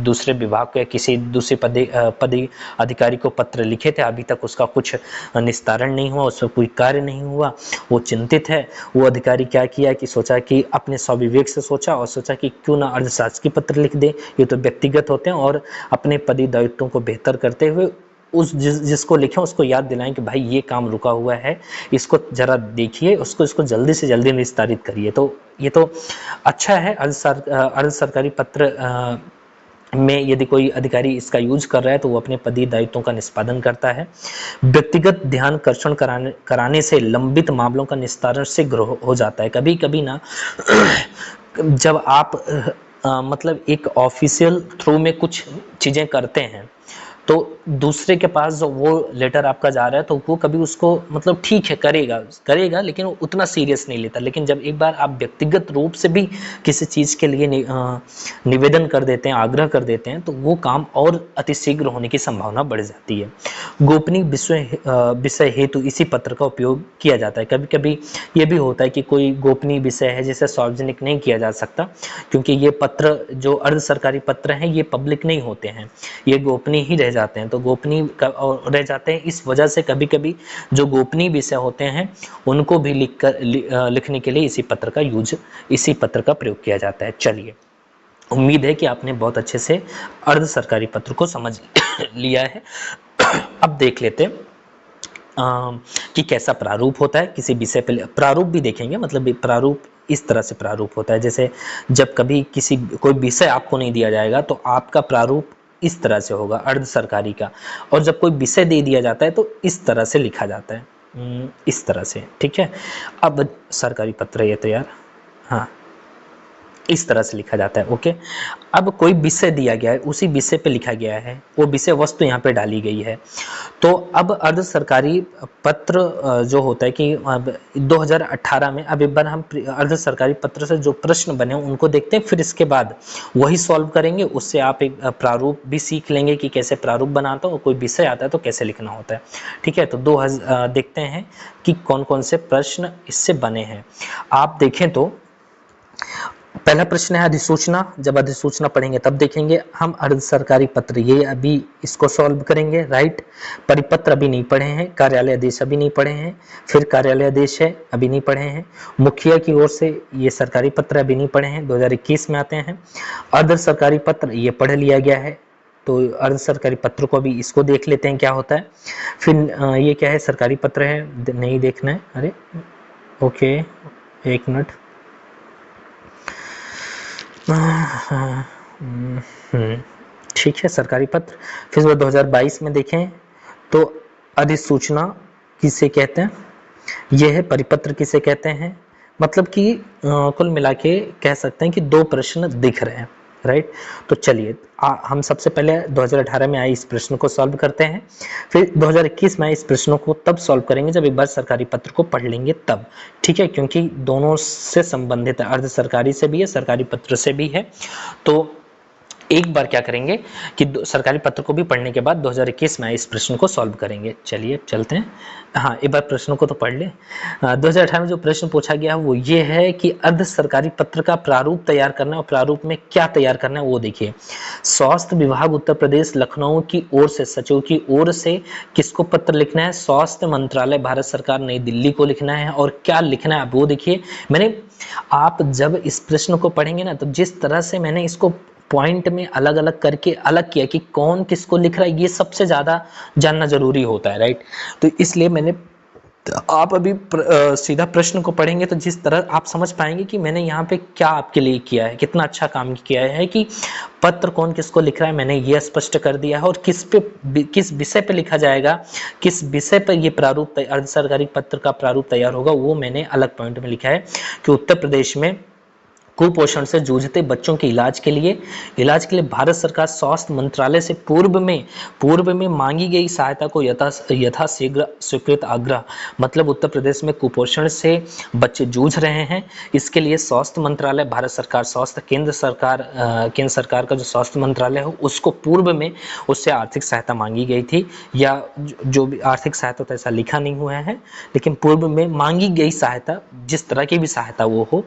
दूसरे विभाग को या किसी दूसरे पदीय अधिकारी को पत्र लिखे थे, अभी तक उसका कुछ निस्तारण नहीं हुआ, उसका कोई कार्य नहीं हुआ, वो चिंतित है। वो अधिकारी क्या किया कि सोचा कि अपने स्वविवेक से सोचा और सोचा कि क्यों ना अर्धशासकीय पत्र लिख दे, ये तो व्यक्तिगत होते हैं और अपने पदीय दायित्वों को बेहतर करते हुए उस जिसको लिखें उसको याद दिलाएं कि भाई ये काम रुका हुआ है, इसको जरा देखिए, इसको जल्दी से जल्दी निस्तारित करिए। तो ये तो अच्छा है। अर्ध सरकारी पत्र में यदि कोई अधिकारी इसका यूज कर रहा है तो वो अपने पदीय दायित्वों का निष्पादन करता है। व्यक्तिगत ध्यानाकर्षण कराने से लंबित मामलों का निस्तारण शीघ्र हो जाता है। कभी कभी ना जब आप मतलब एक ऑफिशियल थ्रू में कुछ चीजें करते हैं तो दूसरे के पास जो वो लेटर आपका जा रहा है तो वो कभी उसको मतलब ठीक है करेगा लेकिन वो उतना सीरियस नहीं लेता। लेकिन जब एक बार आप व्यक्तिगत रूप से भी किसी चीज़ के लिए निवेदन कर देते हैं, आग्रह कर देते हैं, तो वो काम और अतिशीघ्र होने की संभावना बढ़ जाती है। गोपनीय विषय हेतु इसी पत्र का उपयोग किया जाता है। कभी कभी ये भी होता है कि कोई गोपनीय विषय है जिसे सार्वजनिक नहीं किया जा सकता, क्योंकि ये पत्र जो अर्ध सरकारी पत्र हैं ये पब्लिक नहीं होते हैं, ये गोपनीय ही रह जाते हैं। तो गोपनीय रह जाते हैं, इस वजह से कभी कभी जो गोपनीय विषय होते हैं उनको भी लिखने के लिए इसी पत्र का प्रयोग किया जाता है। चलिए, उम्मीद है कि आपने बहुत अच्छे से अर्ध सरकारी पत्र को समझ लिया है। अब देख लेते हैं कि कैसा प्रारूप होता है किसी विषय पे। प्रारूप भी देखेंगे, मतलब प्रारूप इस तरह से प्रारूप होता है, जैसे जब कभी कोई विषय आपको नहीं दिया जाएगा तो आपका प्रारूप इस तरह से होगा अर्ध सरकारी का, और जब कोई विषय दे दिया जाता है तो इस तरह से लिखा जाता है, इस तरह से। ठीक है, अब सरकारी पत्र ये तैयार, हाँ इस तरह से लिखा जाता है। ओके, अब कोई विषय दिया गया है, उसी विषय पे लिखा गया है, वो विषय वस्तु यहाँ पे डाली गई है। तो अब अर्ध सरकारी पत्र जो होता है कि 2018 में, अब एक बार हम अर्ध सरकारी पत्र से जो प्रश्न बने उनको देखते हैं, फिर इसके बाद वही सॉल्व करेंगे। उससे आप एक प्रारूप भी सीख लेंगे कि कैसे प्रारूप बनाता हो, कोई विषय आता है तो कैसे लिखना होता है। ठीक है, तो देखते हैं कि कौन कौन से प्रश्न इससे बने हैं। आप देखें तो पहला प्रश्न है अधिसूचना। जब अधिसूचना पढ़ेंगे तब देखेंगे हम अर्ध सरकारी पत्र, ये अभी इसको सॉल्व करेंगे, राइट। परिपत्र अभी नहीं पढ़े हैं, कार्यालय आदेश अभी नहीं पढ़े हैं, फिर कार्यालय आदेश है अभी नहीं पढ़े हैं, मुखिया की ओर से ये सरकारी पत्र अभी नहीं पढ़े हैं, 2021 में आते हैं। अर्ध सरकारी पत्र ये पढ़ लिया गया है, तो अर्ध सरकारी पत्र को अभी इसको देख लेते हैं क्या होता है। फिर ये क्या है, सरकारी पत्र है, नहीं देखना है, अरे ओके एक मिनट, ठीक है सरकारी पत्र। फिर 2022 में देखें तो अधिसूचना किसे कहते हैं, यह है परिपत्र किसे कहते हैं। मतलब कि कुल मिला के कह सकते हैं कि दो प्रश्न दिख रहे हैं, राइट। तो चलिए हम सबसे पहले 2018 में आए इस प्रश्न को सॉल्व करते हैं, फिर 2021 में आए इस प्रश्न को तब सॉल्व करेंगे जब एक बार सरकारी पत्र को पढ़ लेंगे तब। ठीक है, क्योंकि दोनों से संबंधित है, अर्ध सरकारी से भी है, सरकारी पत्र से भी है। तो एक बार क्या करेंगे कि सरकारी पत्र को भी पढ़ने के बाद 2021 में इस प्रश्न को सॉल्व करेंगे। चलिए चलते हैं, हाँ एक बार प्रश्नों को तो पढ़ ले। 2018 में जो प्रश्न पूछा गया वो ये है कि अर्ध सरकारी पत्र का प्रारूप तैयार करना है, और प्रारूप में क्या तैयार करना है वो देखिए। स्वास्थ्य विभाग उत्तर प्रदेश लखनऊ की ओर से, सचिव की ओर से किसको पत्र लिखना है, स्वास्थ्य मंत्रालय भारत सरकार नई दिल्ली को लिखना है। और क्या लिखना है वो देखिए, मैंने आप जब इस प्रश्न को पढ़ेंगे ना तो जिस तरह से मैंने इसको पॉइंट में अलग अलग करके अलग किया कि कौन किसको लिख रहा है, ये सबसे ज्यादा जानना जरूरी होता है, राइट। तो इसलिए मैंने, आप अभी सीधा प्रश्न को पढ़ेंगे तो जिस तरह आप समझ पाएंगे कि मैंने यहाँ पे क्या आपके लिए किया है, कितना अच्छा काम किया है कि पत्र कौन किसको लिख रहा है मैंने ये स्पष्ट कर दिया है, और किस विषय पे लिखा जाएगा, किस विषय पर ये प्रारूप अर्ध सरकारी पत्र का प्रारूप तैयार होगा वो मैंने अलग पॉइंट में लिखा है कि उत्तर प्रदेश में कुपोषण से जूझते बच्चों के इलाज के लिए भारत सरकार स्वास्थ्य मंत्रालय से पूर्व में मांगी गई सहायता को यथाशीघ्र स्वीकृत आग्रह। मतलब उत्तर प्रदेश में कुपोषण से बच्चे जूझ रहे हैं, इसके लिए स्वास्थ्य मंत्रालय, भारत सरकार स्वास्थ्य, केंद्र सरकार का जो स्वास्थ्य मंत्रालय है उसको पूर्व में उससे आर्थिक सहायता मांगी गई थी, या जो भी आर्थिक सहायता तो ऐसा लिखा नहीं हुआ है, लेकिन पूर्व में मांगी गई सहायता, जिस तरह की भी सहायता वो हो,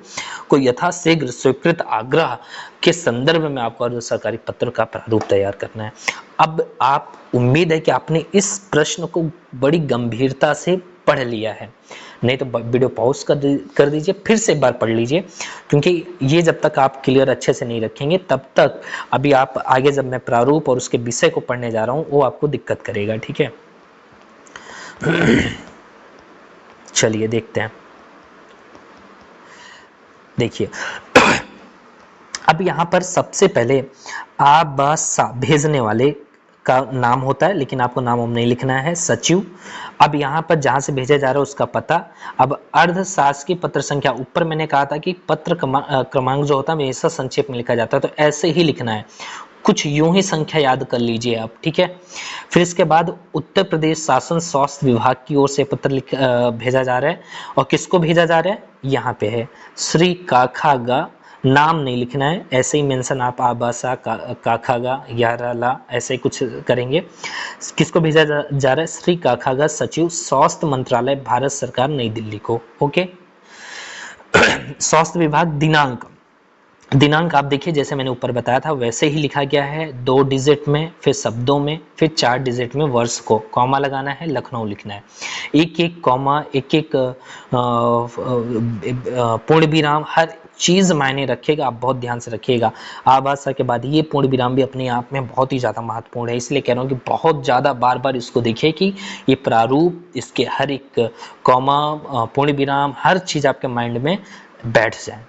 को यथाशीघ्र स्वीकृत आग्रह के संदर्भ में आपको अर्ध सरकारी पत्र का प्रारूप तैयार करना है। अब आप, उम्मीद है कि आपने इस प्रश्न को बड़ी गंभीरता से पढ़ लिया है, नहीं तो वीडियो पॉज कर दीजिए, फिर से एक बार पढ़ लीजिए, क्योंकि ये जब तक आप क्लियर अच्छे से नहीं रखेंगे तब तक अभी आप आगे जब मैं प्रारूप और उसके विषय को पढ़ने जा रहा हूँ वो आपको दिक्कत करेगा, ठीक है। चलिए देखते हैं, देखिए अब यहाँ पर सबसे पहले आबासा भेजने वाले का नाम होता है, लेकिन आपको नाम नहीं लिखना है, सचिव। अब यहाँ पर जहाँ से भेजा जा रहा है उसका पता। अब अर्ध शासकीय पत्र संख्या, ऊपर मैंने कहा था कि पत्र क्रमांक जो होता है हमेशा संक्षेप में लिखा जाता है, तो ऐसे ही लिखना है, कुछ यूं ही संख्या याद कर लीजिए आप, ठीक है। फिर इसके बाद उत्तर प्रदेश शासन स्वास्थ्य विभाग की ओर से पत्र भेजा जा रहा है, और किसको भेजा जा रहा है, यहाँ पे है श्री काखागा, नाम नहीं लिखना है, ऐसे ही मेंशन आप आबासा काखागा याराला ऐसे कुछ करेंगे। किसको भेजा जा रहा है, श्री काखागा सचिव स्वास्थ्य मंत्रालय भारत सरकार नई दिल्ली को, ओके। स्वास्थ्य विभाग, दिनांक आप देखिए जैसे मैंने ऊपर बताया था वैसे ही लिखा गया है, 2 डिजिट में, फिर शब्दों में, फिर 4 डिजिट में, वर्ष को कॉमा लगाना है, लखनऊ लिखना है, एक कॉमा, एक पूर्ण विराम, हर चीज मायने रखेगा, आप बहुत ध्यान से रखिएगा। आबासा के बाद ये पूर्ण विराम भी अपने आप में बहुत ही ज्यादा महत्वपूर्ण है, इसलिए कह रहा हूँ कि बहुत ज्यादा बार बार इसको देखिए कि ये प्रारूप, इसके हर एक कॉमा, पूर्ण विराम, हर चीज आपके माइंड में बैठ जाए।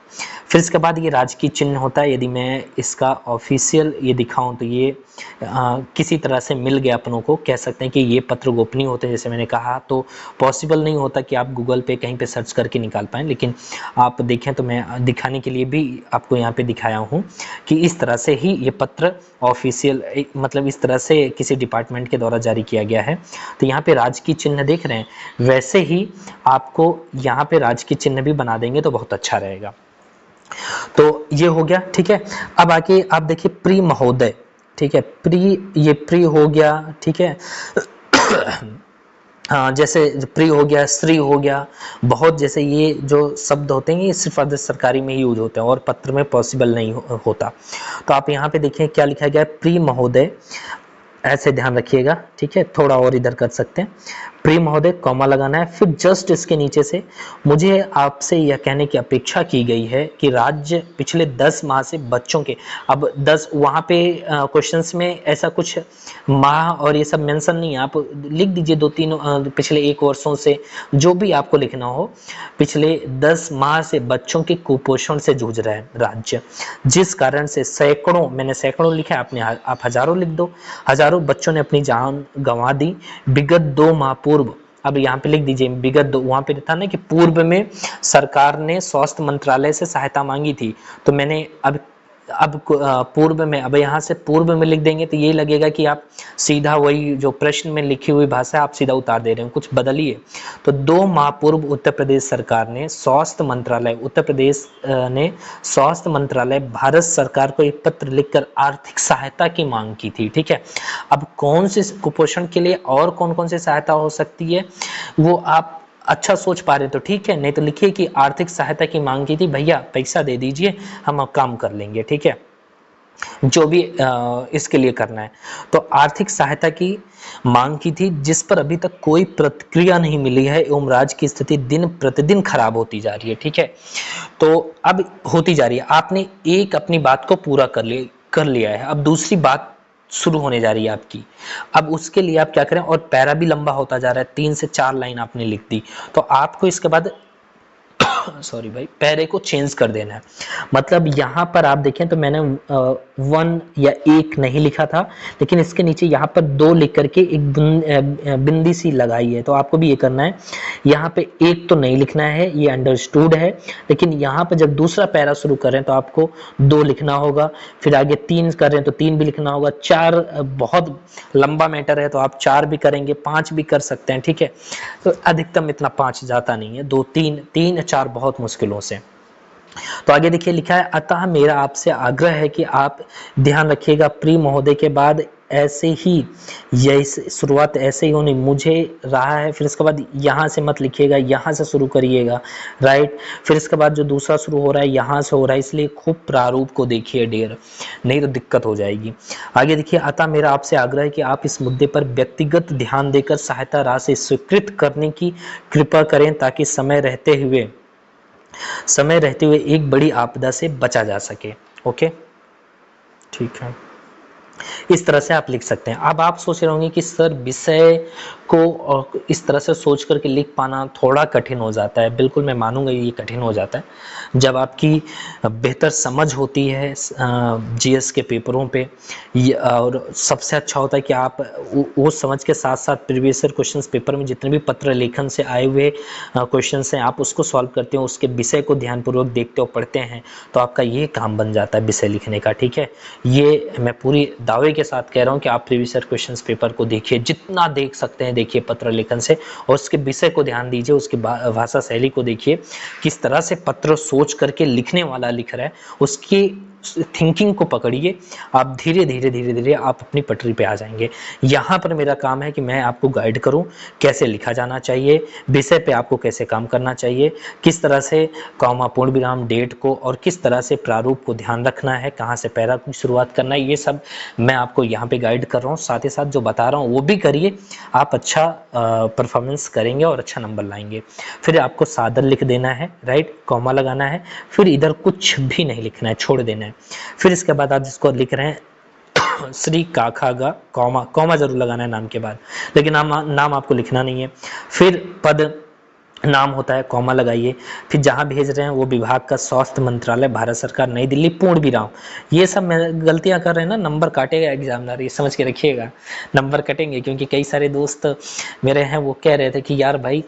फिर इसके बाद ये राजकीय चिन्ह होता है, यदि मैं इसका ऑफिशियल ये दिखाऊं तो ये किसी तरह से मिल गया अपनों को, कह सकते हैं कि ये पत्र गोपनीय होते हैं, जैसे मैंने कहा, तो पॉसिबल नहीं होता कि आप गूगल पे कहीं पे सर्च करके निकाल पाएं, लेकिन आप देखें तो मैं दिखाने के लिए भी आपको यहाँ पे दिखाया हूँ कि इस तरह से ही ये पत्र ऑफिशियल, मतलब इस तरह से किसी डिपार्टमेंट के द्वारा जारी किया गया है। तो यहाँ पे राजकीय चिन्ह देख रहे हैं, वैसे ही आपको यहाँ पे राजकीय चिन्ह भी बना देंगे तो बहुत अच्छा रहेगा। तो ये हो गया, ठीक है। अब आके आप देखिए प्री महोदय, ठीक है, ये प्री हो गया, ठीक है। हाँ, जैसे प्री हो गया, श्री हो गया, बहुत, जैसे ये जो शब्द होते हैं ये सिर्फ अर्ध सरकारी में ही यूज होते हैं और पत्र में पॉसिबल नहीं होता। तो आप यहाँ पे देखिए क्या लिखा गया है, प्री महोदय, ऐसे ध्यान रखिएगा, ठीक है। थोड़ा और इधर कर सकते हैं, प्रिय महोदय, कॉमा लगाना है, फिर जस्ट इसके नीचे से मुझे आपसे यह कहने की अपेक्षा की गई है कि राज्य पिछले 10 माह से बच्चों के, अब 10 वहाँ पे क्वेश्चंस में ऐसा कुछ माह और ये सब मेंशन नहीं है, आप लिख दीजिए 2-3 पिछले 1 वर्षों से, जो भी आपको लिखना हो, पिछले 10 माह से बच्चों के कुपोषण से जूझ रहा है राज्य, जिस कारण से सैकड़ों, मैंने सैकड़ों लिखा है, आप हजारों लिख दो, हजारों बच्चों ने अपनी जान गंवा दी विगत 2 माह पूर्व। अब यहाँ पे लिख दीजिए विगत 2, वहां पे था ना कि पूर्व में सरकार ने स्वास्थ्य मंत्रालय से सहायता मांगी थी, तो मैंने अब पूर्व में, अब यहाँ से पूर्व में लिख देंगे तो ये लगेगा कि आप सीधा वही जो प्रश्न में लिखी हुई भाषा आप सीधा उतार दे रहे हैं, कुछ बदलिए। तो 2 माह पूर्व उत्तर प्रदेश सरकार ने स्वास्थ्य मंत्रालय, उत्तर प्रदेश ने स्वास्थ्य मंत्रालय भारत सरकार को एक पत्र लिखकर आर्थिक सहायता की मांग की थी, ठीक है। अब कौन से कुपोषण के लिए और कौन कौन सी सहायता हो सकती है वो आप अच्छा सोच पा रहे तो ठीक है, नहीं तो लिखिए कि आर्थिक सहायता की मांग की थी, भैया पैसा दे दीजिए हम काम कर लेंगे, ठीक है, जो भी इसके लिए करना है। तो आर्थिक सहायता की मांग की थी, जिस पर अभी तक कोई प्रतिक्रिया नहीं मिली है एवं राज्य की स्थिति दिन प्रतिदिन खराब होती जा रही है, ठीक है। तो अब होती जा रही है, आपने एक अपनी बात को पूरा कर लिया है, अब दूसरी बात शुरू होने जा रही है आपकी। अब उसके लिए आप क्या करें, और पैरा भी लंबा होता जा रहा है, 3 से 4 लाइन आपने लिख दी, तो आपको इसके बाद सॉरी भाई, पैरे को चेंज कर देना है। मतलब यहाँ पर आप देखें तो मैंने 1 या 1 नहीं लिखा था, लेकिन इसके नीचे यहाँ पर 2 लिख करके एक बिंदी सी लगाई है, तो आपको भी ये करना है। यहाँ पे 1 तो नहीं लिखना है, ये अंडरस्टूड है, लेकिन यहाँ पर जब दूसरा पैरा शुरू करें तो आपको 2 लिखना होगा, फिर आगे 3 कर रहे हैं तो 3 भी लिखना होगा, 4 बहुत लंबा मैटर है तो आप 4 भी करेंगे, 5 भी कर सकते हैं, ठीक है। तो अधिकतम इतना 5 जाता नहीं है, 2 3 4 बहुत मुश्किलों से। तो आगे देखिए लिखा है, अतः मेरा आपसे आग्रह है कि आप ध्यान रखिएगा, प्रिय महोदय के बाद ऐसे ही, यही शुरुआत ऐसे ही होनी मुझे रहा है। फिर इसके बाद यहाँ से मत लिखिएगा, यहाँ से शुरू करिएगा, राइट। फिर इसके बाद जो दूसरा शुरू हो रहा है यहाँ से हो रहा है, इसलिए खूब प्रारूप को देखिए डियर, नहीं तो दिक्कत हो जाएगी। आगे देखिए, अतः मेरा आपसे आग्रह है कि आप इस मुद्दे पर व्यक्तिगत ध्यान देकर सहायता राशि स्वीकृत करने की कृपा करें, ताकि समय रहते हुए एक बड़ी आपदा से बचा जा सके। ओके, ठीक है, इस तरह से आप लिख सकते हैं। अब आप सोच रहे होंगे कि सर विषय को इस तरह से सोच करके लिख पाना थोड़ा कठिन हो जाता है। बिल्कुल मैं मानूंगा ये कठिन हो जाता है जब आपकी बेहतर समझ होती है जीएस के पेपरों पे, और सबसे अच्छा होता है कि आप वो समझ के साथ साथ प्रीवियस ईयर क्वेश्चंस पेपर में जितने भी पत्र लेखन से आए हुए क्वेश्चंस हैं आप उसको सॉल्व करते हो, उसके विषय को ध्यानपूर्वक देखते हो, पढ़ते हैं, तो आपका ये काम बन जाता है विषय लिखने का। ठीक है, ये मैं पूरी दावे के साथ कह रहा हूँ कि आप प्रीवियस ईयर क्वेश्चंस पेपर को देखिए, जितना देख सकते हैं देखिए पत्र लेखन से, और उसके विषय को ध्यान दीजिए, उसकी भाषा शैली को देखिए, किस तरह से पत्र सोच करके लिखने वाला लिख रहा है, उसकी थिंकिंग को पकड़िए। आप धीरे धीरे आप अपनी पटरी पे आ जाएंगे। यहाँ पर मेरा काम है कि मैं आपको गाइड करूँ कैसे लिखा जाना चाहिए, विषय पे आपको कैसे काम करना चाहिए, किस तरह से कॉमा, पूर्ण विराम, डेट को, और किस तरह से प्रारूप को ध्यान रखना है, कहाँ से पैरा की शुरुआत करना है, ये सब मैं आपको यहाँ पे गाइड कर रहा हूँ। साथ ही साथ जो बता रहा हूँ वो भी करिए, आप अच्छा परफॉर्मेंस करेंगे और अच्छा नंबर लाएंगे। फिर आपको सादर लिख देना है, राइट, कॉमा लगाना है, फिर इधर कुछ भी नहीं लिखना है, छोड़ देना है। फिर इसके बाद आप जिसको लिख रहे हैं श्री काखागा, कॉमा, कॉमा जरूर लगाना है नाम के बाद, लेकिन नाम आपको लिखना नहीं है। फिर पद नाम होता है, कॉमा लगाइए। फिर जहां भेज रहे हैं वो विभाग का स्वास्थ्य मंत्रालय, भारत सरकार, नई दिल्ली, पूर्ण विराम। ये सब गलतियां कर रहे हैं ना, नंबर काटेगा एग्जामिनर, ये समझ के रखिएगा, नंबर कटेंगे। क्योंकि कई सारे दोस्त मेरे हैं वो कह रहे थे कि यार भाई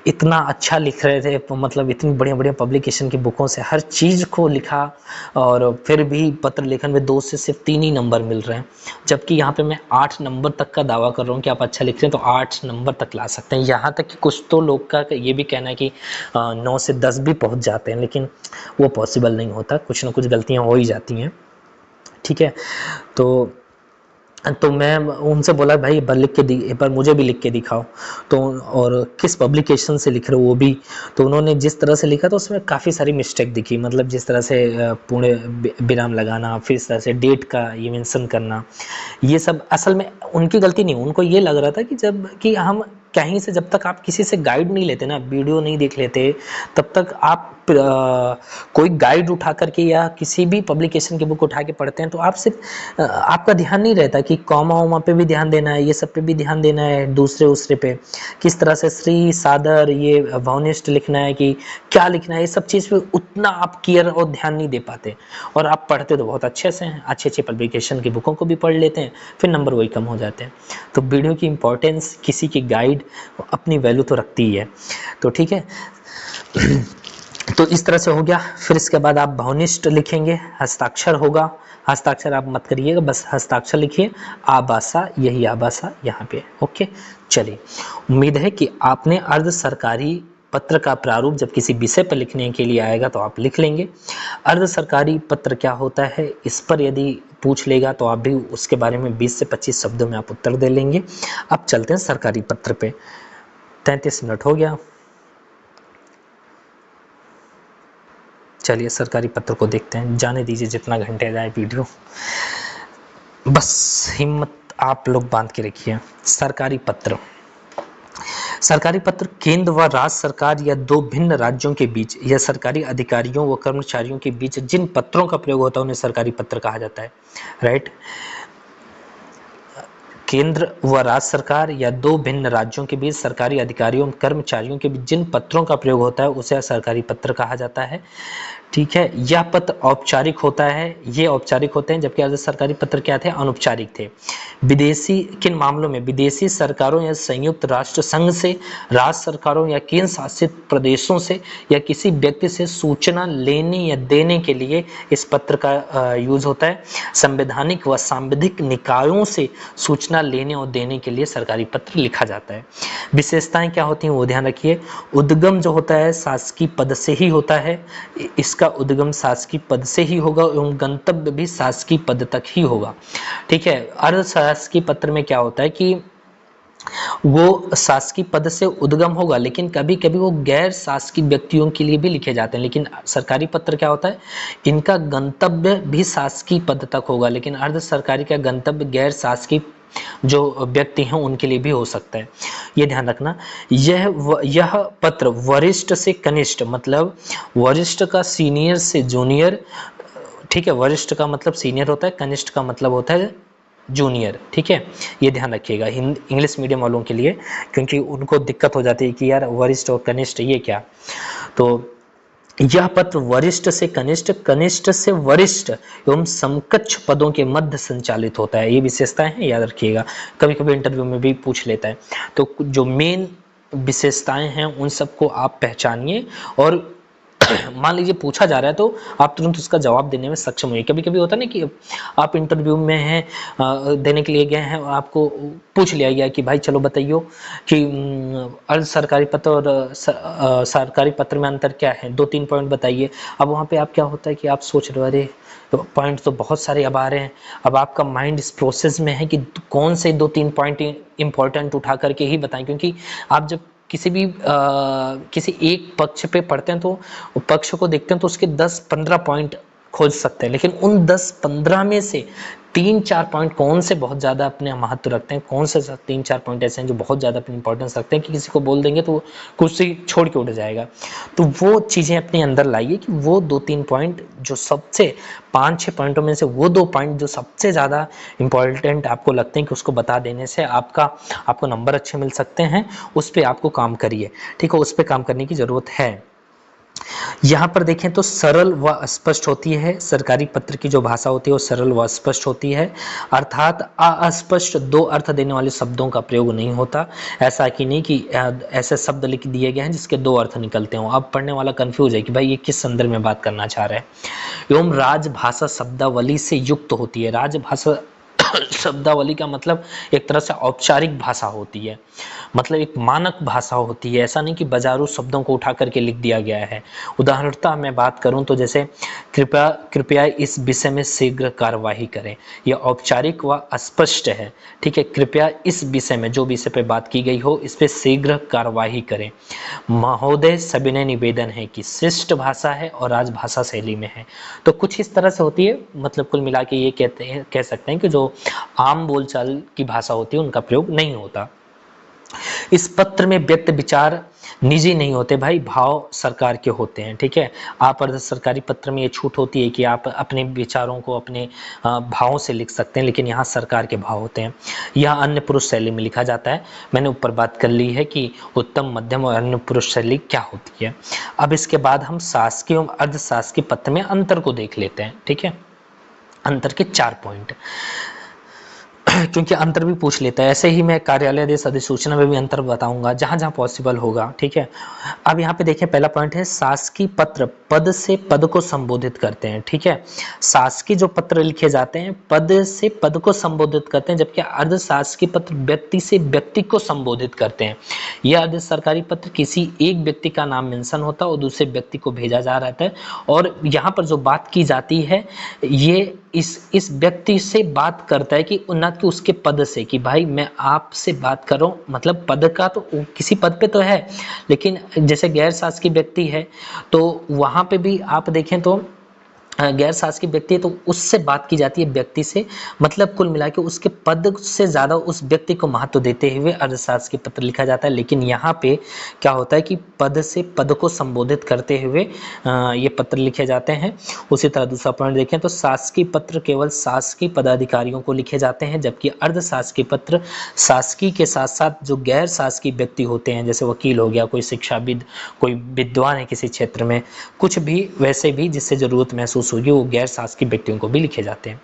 इतना अच्छा लिख रहे थे, मतलब इतनी बढ़िया बढ़िया पब्लिकेशन की बुकों से हर चीज़ को लिखा, और फिर भी पत्र लेखन में 2 से सिर्फ 3 ही नंबर मिल रहे हैं, जबकि यहाँ पे मैं 8 नंबर तक का दावा कर रहा हूँ कि आप अच्छा लिख रहे हैं तो 8 नंबर तक ला सकते हैं। यहाँ तक कि कुछ तो लोग का ये भी कहना है कि 9 से 10 भी पहुँच जाते हैं, लेकिन वो पॉसिबल नहीं होता, कुछ ना कुछ गलतियाँ हो ही जाती हैं। ठीक है, तो मैं उनसे बोला भाई एक बार मुझे भी लिख के दिखाओ, तो और किस पब्लिकेशन से लिख रहे हो वो भी। तो उन्होंने जिस तरह से लिखा तो उसमें काफ़ी सारी मिस्टेक दिखी, मतलब जिस तरह से पूर्ण विराम लगाना, फिर इस तरह से डेट का ये मेंशन करना, ये सब असल में उनकी गलती नहीं। उनको ये लग रहा था कि हम कहीं से, जब तक आप किसी से गाइड नहीं लेते ना, वीडियो नहीं देख लेते, तब तक आप कोई गाइड उठा करके या किसी भी पब्लिकेशन की बुक उठा के पढ़ते हैं तो आप सिर्फ आपका ध्यान नहीं रहता कि कॉमा वॉमा पे भी ध्यान देना है, ये सब पे भी ध्यान देना है, दूसरे पे किस तरह से श्री, सादर, ये वॉनिस्ट लिखना है, कि क्या लिखना है, ये सब चीज़ पे उतना आप केयर और ध्यान नहीं दे पाते। और आप पढ़ते तो बहुत अच्छे से हैं, अच्छे पब्लिकेशन की बुकों को भी पढ़ लेते हैं, फिर नंबर वही कम हो जाते हैं। तो वीडियो की इंपॉर्टेंस, किसी की गाइड अपनी वैल्यू तो रखती ही है। तो ठीक है, तो इस तरह से हो गया। फिर इसके बाद आप भवनिष्ठ लिखेंगे, हस्ताक्षर होगा, हस्ताक्षर आप मत करिएगा, बस हस्ताक्षर लिखिए, आबासा, यही आबासा यहाँ पे। ओके, चलिए, उम्मीद है कि आपने अर्ध सरकारी पत्र का प्रारूप जब किसी विषय पर लिखने के लिए आएगा तो आप लिख लेंगे। अर्ध सरकारी पत्र क्या होता है, इस पर यदि पूछ लेगा तो आप भी उसके बारे में 20 से 25 शब्दों में आप उत्तर दे लेंगे। अब चलते हैं सरकारी पत्र पे। 33 मिनट हो गया, चलिए सरकारी पत्र को देखते हैं। जाने दीजिए जितना घंटे जाए वीडियो, बस हिम्मत आप लोग बांध के रखिए। सरकारी पत्र केंद्र व राज्य सरकार या दो भिन्न राज्यों के बीच या सरकारी अधिकारियों व कर्मचारियों के बीच जिन पत्रों का प्रयोग होता है उन्हें सरकारी पत्र कहा जाता है। राइट, केंद्र व राज्य सरकार या दो भिन्न राज्यों के बीच सरकारी अधिकारियों कर्मचारियों के बीच जिन पत्रों का प्रयोग होता है उसे सरकारी पत्र कहा जाता है। ठीक है, यह पत्र औपचारिक होता है, ये औपचारिक होते हैं, जबकि अर्ध सरकारी पत्र क्या थे, अनौपचारिक थे। विदेशी, किन मामलों में, विदेशी सरकारों या संयुक्त राष्ट्र संघ से, राज्य सरकारों या केंद्र शासित प्रदेशों से या किसी व्यक्ति से सूचना लेने या देने के लिए इस पत्र का यूज होता है। संवैधानिक व सांविधिक निकायों से सूचना लेने और देने के लिए सरकारी पत्र लिखा जाता है। विशेषताएं क्या होती हैं वो ध्यान रखिए। उद्गम जो होता है शासकीय पद से ही होता है, इस जिसका उद्गम शासकीय पद से ही होगा एवं गंतव्य भी शासकीय पद तक ही होगा। ठीक है, अर्ध शासकीय पत्र में क्या होता है कि वो शासकीय पद से उद्गम होगा, लेकिन कभी कभी वो गैर शासकीय व्यक्तियों के लिए भी लिखे जाते हैं। लेकिन सरकारी पत्र क्या होता है, इनका गंतव्य भी शासकीय पद तक होगा, लेकिन अर्ध सरकारी का गंतव्य गैर शासकीय जो व्यक्ति हैं उनके लिए भी हो सकता है। ये ध्यान रखना। यह पत्र वरिष्ठ से कनिष्ठ, मतलब वरिष्ठ का सीनियर से जूनियर, ठीक है, वरिष्ठ का मतलब सीनियर होता है, कनिष्ठ का मतलब होता है जूनियर। ठीक है, ये ध्यान रखिएगा इंग्लिश मीडियम वालों के लिए, क्योंकि उनको दिक्कत हो जाती है कि यार वरिष्ठ और कनिष्ठ ये क्या। तो यह पत्र वरिष्ठ से कनिष्ठ, कनिष्ठ से वरिष्ठ एवं समकक्ष पदों के मध्य संचालित होता है। ये विशेषताएं हैं, याद रखिएगा, कभी कभी इंटरव्यू में भी पूछ लेता है। तो जो मेन विशेषताएं हैं उन सबको आप पहचानिए, और मान लीजिए पूछा जा रहा है तो आप तुरंत उसका जवाब देने में सक्षम होइए। कभी कभी होता है ना कि आप इंटरव्यू में हैं, देने के लिए गए हैं, आपको पूछ लिया गया कि भाई चलो बताइए कि अर्ध सरकारी पत्र और सरकारी पत्र में अंतर क्या है, 2-3 पॉइंट बताइए। अब वहाँ पे आप क्या होता है कि आप सोच रहे हो अरे पॉइंट तो बहुत सारे अब आ रहे हैं। अब आपका माइंड इस प्रोसेस में है कि कौन से 2-3 पॉइंट इंपॉर्टेंट उठा करके ही बताएं, क्योंकि आप जब किसी एक पक्ष पे पढ़ते हैं तो पक्ष को देखते हैं तो उसके 10-15 पॉइंट खोज सकते हैं, लेकिन उन 10-15 में से 3-4 पॉइंट कौन से बहुत ज़्यादा अपने महत्व रखते हैं, कौन से 3-4 पॉइंट ऐसे हैं जो बहुत ज़्यादा अपनी इंपॉर्टेंस रखते हैं कि किसी को बोल देंगे तो कुछ से छोड़ के उठ जाएगा। तो वो चीज़ें अपने अंदर लाइए कि वो 2-3 पॉइंट जो सबसे 5-6 पॉइंटों में से वो 2 पॉइंट जो सबसे ज़्यादा इंपॉर्टेंट आपको लगते हैं कि उसको बता देने से आपको नंबर अच्छे मिल सकते हैं, उस पर आपको काम करिए। ठीक है, उस पर काम करने की ज़रूरत है। यहाँ पर देखें तो सरल व स्पष्ट होती है, सरकारी पत्र की जो भाषा होती है वो सरल व स्पष्ट होती है, अर्थात अस्पष्ट 2 अर्थ देने वाले शब्दों का प्रयोग नहीं होता। ऐसा कि नहीं कि ऐसे शब्द लिख दिए गए हैं जिसके 2 अर्थ निकलते हों, अब पढ़ने वाला कंफ्यूज है कि भाई ये किस संदर्भ में बात करना चाह रहा है। एवं राजभाषा शब्दावली से युक्त होती है। राजभाषा शब्दावली का मतलब एक तरह से औपचारिक भाषा होती है, मतलब एक मानक भाषा होती है। ऐसा नहीं कि बाजारू शब्दों को उठा करके लिख दिया गया है। उदाहरणतः मैं बात करूं तो जैसे कृपया इस विषय में शीघ्र कार्यवाही करें, यह औपचारिक व स्पष्ट है। ठीक है, कृपया इस विषय में, जो विषय पे बात की गई हो, इस पे शीघ्र कार्यवाही करें। महोदय सविनय निवेदन है कि शिष्ट भाषा है और राजभाषा शैली में है। तो कुछ इस तरह से होती है, मतलब कुल मिला के ये कह सकते हैं कि जो आम बोलचाल की भाषा होती है उनका प्रयोग नहीं होता। इस पत्र में व्यक्त विचार निजी नहीं होते भाई, भाव सरकार के होते हैं। ठीक है, आप अर्ध सरकारी पत्र में ये छूट होती है कि आप अपने विचारों को अपने भावों से लिख सकते हैं, लेकिन यहाँ सरकार के भाव होते हैं। यह अन्य पुरुष शैली में लिखा जाता है। मैंने ऊपर बात कर ली है कि उत्तम, मध्यम और अन्य पुरुष शैली क्या होती है। अब इसके बाद हम शासकीय और अर्ध शासकीय पत्र में अंतर को देख लेते हैं। ठीक है, अंतर के 4 पॉइंट, क्योंकि अंतर भी पूछ लेता है। ऐसे ही मैं कार्यालय आदेश अधिसूचना में भी अंतर बताऊंगा जहां जहां पॉसिबल होगा। ठीक है, अब यहाँ पे देखें, पहला पॉइंट है शासकीय पत्र पद से पद को संबोधित करते हैं। ठीक है, शासकीय जो पत्र लिखे जाते हैं पद से पद को संबोधित करते हैं, जबकि अर्ध शासकीय पत्र व्यक्ति से व्यक्ति को संबोधित करते हैं। यह अर्ध सरकारी पत्र किसी एक व्यक्ति का नाम मेंशन होता है और दूसरे व्यक्ति को भेजा जा रहा है, और यहाँ पर जो बात की जाती है ये इस व्यक्ति से बात करता है कि न कि उसके पद से, कि भाई मैं आपसे बात कर रहा हूँ, मतलब पद का तो किसी पद पे तो है, लेकिन जैसे गैर शासकीय व्यक्ति है तो वहां पे भी आप देखें तो गैर शासकीय व्यक्ति है तो उससे बात की जाती है व्यक्ति से, मतलब कुल मिला के उसके पद से ज़्यादा उस व्यक्ति को महत्व देते हुए अर्ध शासकीय पत्र लिखा जाता है। लेकिन यहाँ पे क्या होता है कि पद से पद को संबोधित करते हुए ये पत्र लिखे जाते हैं। उसी तरह दूसरा पॉइंट देखें तो शासकीय पत्र केवल शासकीय पदाधिकारियों को लिखे जाते हैं, जबकि अर्ध शासकीय पत्र शासकीय के साथ साथ जो गैर शासकीय व्यक्ति होते हैं, जैसे वकील हो गया, कोई शिक्षाविद, कोई विद्वान है किसी क्षेत्र में, कुछ भी वैसे भी जिससे जरूरत महसूस होगी, वो गैर शासकीय व्यक्तियों को भी लिखे जाते हैं।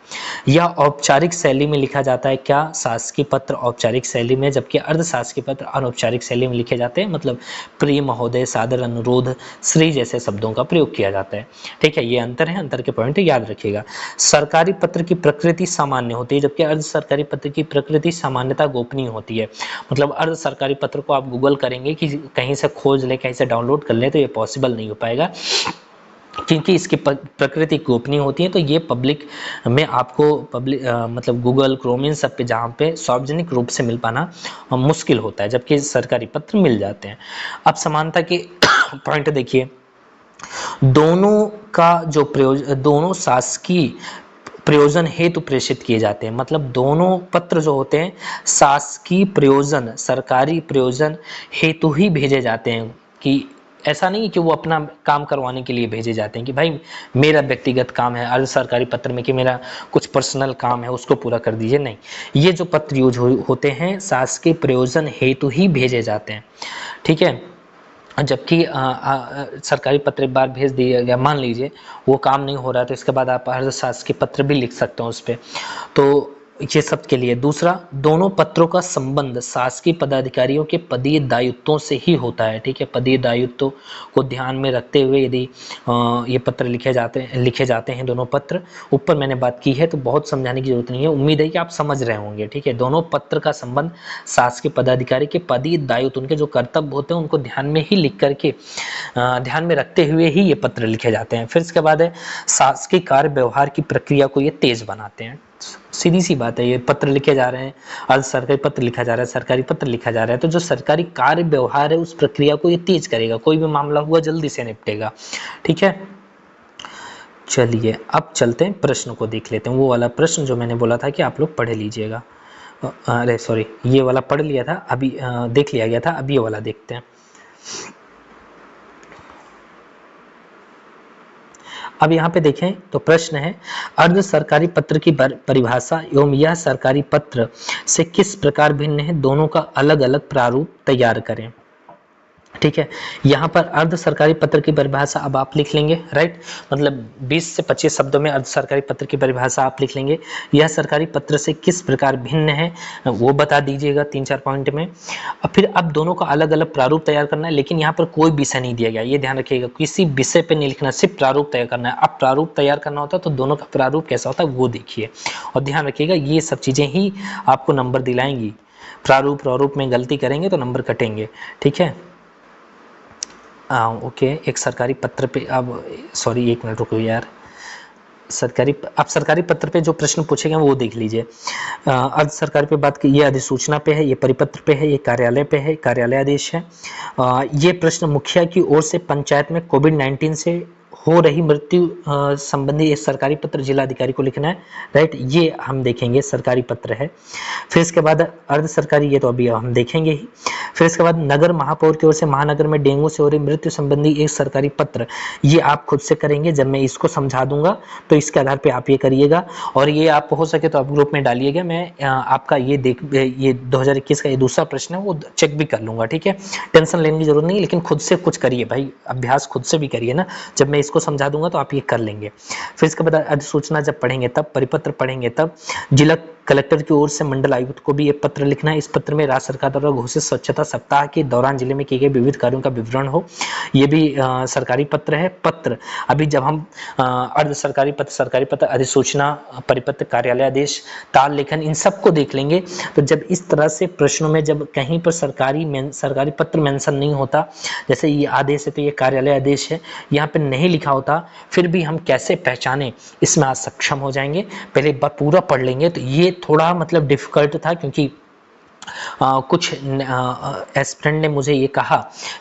यह औपचारिक शैली में लिखा जाता है। क्या शासकीय पत्र औपचारिक शैली में, जबकि अर्ध शासकीय पत्र अनौपचारिक शैली में लिखे जाते हैं, मतलब प्रिय, महोदय, सादर, अनुरोध, श्री जैसे शब्दों का प्रयोग किया जाता है। ठीक है, ये अंतर है, अंतर के पॉइंट याद रखिएगा। सरकारी पत्र की प्रकृति सामान्य होती है, जबकि अर्ध सरकारी पत्र की प्रकृति सामान्यता गोपनीय होती है। मतलब अर्ध सरकारी पत्र को आप गूगल करेंगे कि कहीं से खोज ले, कहीं से डाउनलोड कर ले, तो ये पॉसिबल नहीं हो पाएगा। क्योंकि इसकी प्रकृति गोपनीय होती है, तो ये पब्लिक में आपको मतलब गूगल क्रोम इन सब पे जहाँ पे सार्वजनिक रूप से मिल पाना मुश्किल होता है, जबकि सरकारी पत्र मिल जाते हैं। अब समानता के पॉइंट देखिए, दोनों का जो प्रयोजन, दोनों शासकीय प्रयोजन हेतु प्रेषित किए जाते हैं, मतलब दोनों पत्र जो होते हैं शासकीय प्रयोजन, सरकारी प्रयोजन हेतु ही भेजे जाते हैं। कि ऐसा नहीं कि वो अपना काम करवाने के लिए भेजे जाते हैं कि भाई मेरा व्यक्तिगत काम है अर्ध सरकारी पत्र में, कि मेरा कुछ पर्सनल काम है उसको पूरा कर दीजिए, नहीं, ये जो पत्र यूज होते हैं शासकीय प्रयोजन हेतु ही भेजे जाते हैं। ठीक है, जबकि सरकारी पत्र एक बार भेज दिया गया, मान लीजिए वो काम नहीं हो रहा है, तो इसके बाद आप शासकीय पत्र भी लिख सकते हो उस पर। तो ये सब के लिए। दूसरा, दोनों पत्रों का संबंध शासकीय पदाधिकारियों के पदीय दायित्वों से ही होता है। ठीक है, पदीय दायित्वों को ध्यान में रखते हुए यदि ये पत्र लिखे जाते हैं दोनों पत्र, ऊपर मैंने बात की है तो बहुत समझाने की जरूरत नहीं है, उम्मीद है कि आप समझ रहे होंगे। ठीक है, दोनों पत्र का संबंध शासकीय पदाधिकारी के पदीय दायित्व, उनके जो कर्तव्य होते हैं उनको ध्यान में ही लिख करके, ध्यान में रखते हुए ही ये पत्र लिखे जाते हैं। फिर इसके बाद है शासकीय कार्य व्यवहार की प्रक्रिया को ये तेज बनाते हैं। सीधी सी बात है, ये पत्र लिखे जा रहे हैं, अर्ध सरकारी पत्र लिखा जा रहा है, सरकारी पत्र लिखा जा रहा है, तो जो सरकारी कार्य व्यवहार है उस प्रक्रिया को ये तेज करेगा, कोई भी मामला हुआ जल्दी से निपटेगा। ठीक है, चलिए अब चलते हैं प्रश्न को देख लेते हैं। वो वाला प्रश्न जो मैंने बोला था कि आप लोग पढ़ लीजिएगा, अरे सॉरी, ये वाला पढ़ लिया था अभी, देख लिया गया था, अब ये वाला देखते हैं। अब यहाँ पे देखें तो प्रश्न है, अर्ध सरकारी पत्र की परिभाषा एवं यह सरकारी पत्र से किस प्रकार भिन्न है, दोनों का अलग अलग प्रारूप तैयार करें। ठीक है, यहाँ पर अर्ध सरकारी पत्र की परिभाषा अब आप लिख लेंगे, राइट, मतलब 20 से 25 शब्दों में अर्ध सरकारी पत्र की परिभाषा आप लिख लेंगे। यह सरकारी पत्र से किस प्रकार भिन्न है वो बता दीजिएगा 3-4 पॉइंट में। अब फिर अब दोनों का अलग अलग प्रारूप तैयार करना है, लेकिन यहाँ पर कोई विषय नहीं दिया गया, ये ध्यान रखिएगा, किसी विषय पर नहीं लिखना, सिर्फ प्रारूप तैयार करना है। अब प्रारूप तैयार करना होता है तो दोनों का प्रारूप कैसा होता है वो देखिए, और ध्यान रखिएगा ये सब चीजें ही आपको नंबर दिलाएंगी। प्रारूप में गलती करेंगे तो नंबर कटेंगे। ठीक है, ओके, एक सरकारी पत्र पे, अब सॉरी एक मिनट रुको यार, अब सरकारी पत्र पे जो प्रश्न पूछे गए वो देख लीजिए। अर्ध सरकारी पे बात की, ये अधिसूचना पे है, ये परिपत्र पे है, ये कार्यालय पे है, कार्यालय आदेश है। ये प्रश्न मुखिया की ओर से पंचायत में कोविड-19 से हो रही मृत्यु संबंधी एक सरकारी पत्र जिलाधिकारी को लिखना है, राइट, ये हम देखेंगे सरकारी पत्र है। फिर इसके बाद अर्ध सरकारी, ये तो अभी हम देखेंगे ही। फिर इसके बाद नगर महापौर की ओर से महानगर में डेंगू से हो रही मृत्यु संबंधी एक सरकारी पत्र, ये आप खुद से करेंगे, जब मैं इसको समझा दूंगा तो इसके आधार पे आप ये करिएगा, और ये आप हो सके तो आप ग्रुप में डालिएगा, मैं आपका ये 2021 का ये दूसरा प्रश्न है वो चेक भी कर लूंगा। ठीक है, टेंशन लेने की जरूरत नहीं, लेकिन खुद से कुछ करिए भाई, अभ्यास खुद से भी करिए ना, जब मैं इसको समझा दूंगा तो आप ये कर लेंगे। फिर इसके बाद अधिसूचना जब पढ़ेंगे तब, परिपत्र पढ़ेंगे तब, जिला कलेक्टर की ओर से मंडल आयुक्त को भी ये पत्र लिखना है। इस पत्र में राज्य सरकार द्वारा घोषित स्वच्छता सप्ताह के दौरान जिले में किए गए विविध कार्यों का विवरण हो, ये भी सरकारी पत्र है। पत्र अभी जब हम अर्ध सरकारी पत्र, सरकारी पत्र, अधिसूचना, परिपत्र, कार्यालय आदेश, ताल लेखन, इन सबको देख लेंगे, तो जब इस तरह से प्रश्नों में जब कहीं पर सरकारी पत्र मेंशन नहीं होता, जैसे ये आदेश है तो ये कार्यालय आदेश है, यहाँ पे नहीं लिखा होता, फिर भी हम कैसे पहचाने, इसमें आज सक्षम हो जाएंगे। पहले एक बार पूरा पढ़ लेंगे, तो ये थोड़ा मतलब डिफिकल्ट था, क्योंकि कुछ एस्पिरेंट ने मुझे ये कहा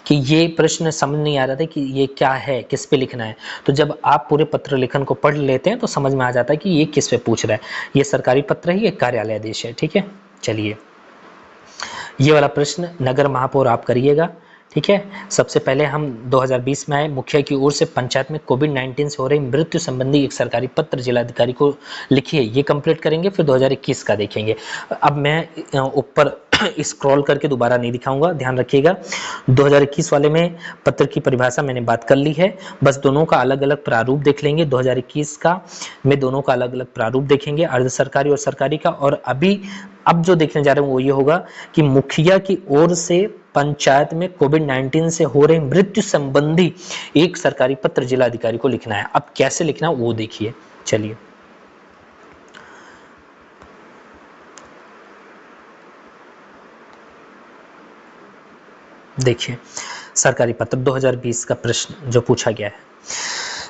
कि ये प्रश्न समझ नहीं आ रहा था कि ये क्या है, किस पे लिखना है। तो जब आप पूरे पत्र लेखन को पढ़ लेते हैं तो समझ में आ जाता है कि ये किस पे पूछ रहा है, ये सरकारी पत्र है, ये कार्यालय आदेश है। ठीक है, चलिए ये वाला प्रश्न नगर महापौर आप करिएगा। ठीक है, सबसे पहले हम 2020 में आए, मुखिया की ओर से पंचायत में कोविड-19 से हो रही मृत्यु संबंधी एक सरकारी पत्र जिलाधिकारी को लिखिए, ये कंप्लीट करेंगे। फिर 2021 का देखेंगे। अब मैं ऊपर स्क्रॉल करके दोबारा नहीं दिखाऊंगा, ध्यान रखिएगा। 2021 वाले में पत्र की परिभाषा मैंने बात कर ली है, बस दोनों का अलग अलग प्रारूप देख लेंगे। 2021 का में दोनों का अलग अलग प्रारूप देखेंगे, अर्ध सरकारी और सरकारी का। और अब जो देखने जा रहे हैं वो ये होगा कि मुखिया की ओर से पंचायत में कोविड-19 से हो रही मृत्यु संबंधी एक सरकारी पत्र जिलाधिकारी को लिखना है। अब कैसे लिखना वो देखिए, चलिए देखिए, सरकारी पत्र 2020 का प्रश्न जो पूछा गया है,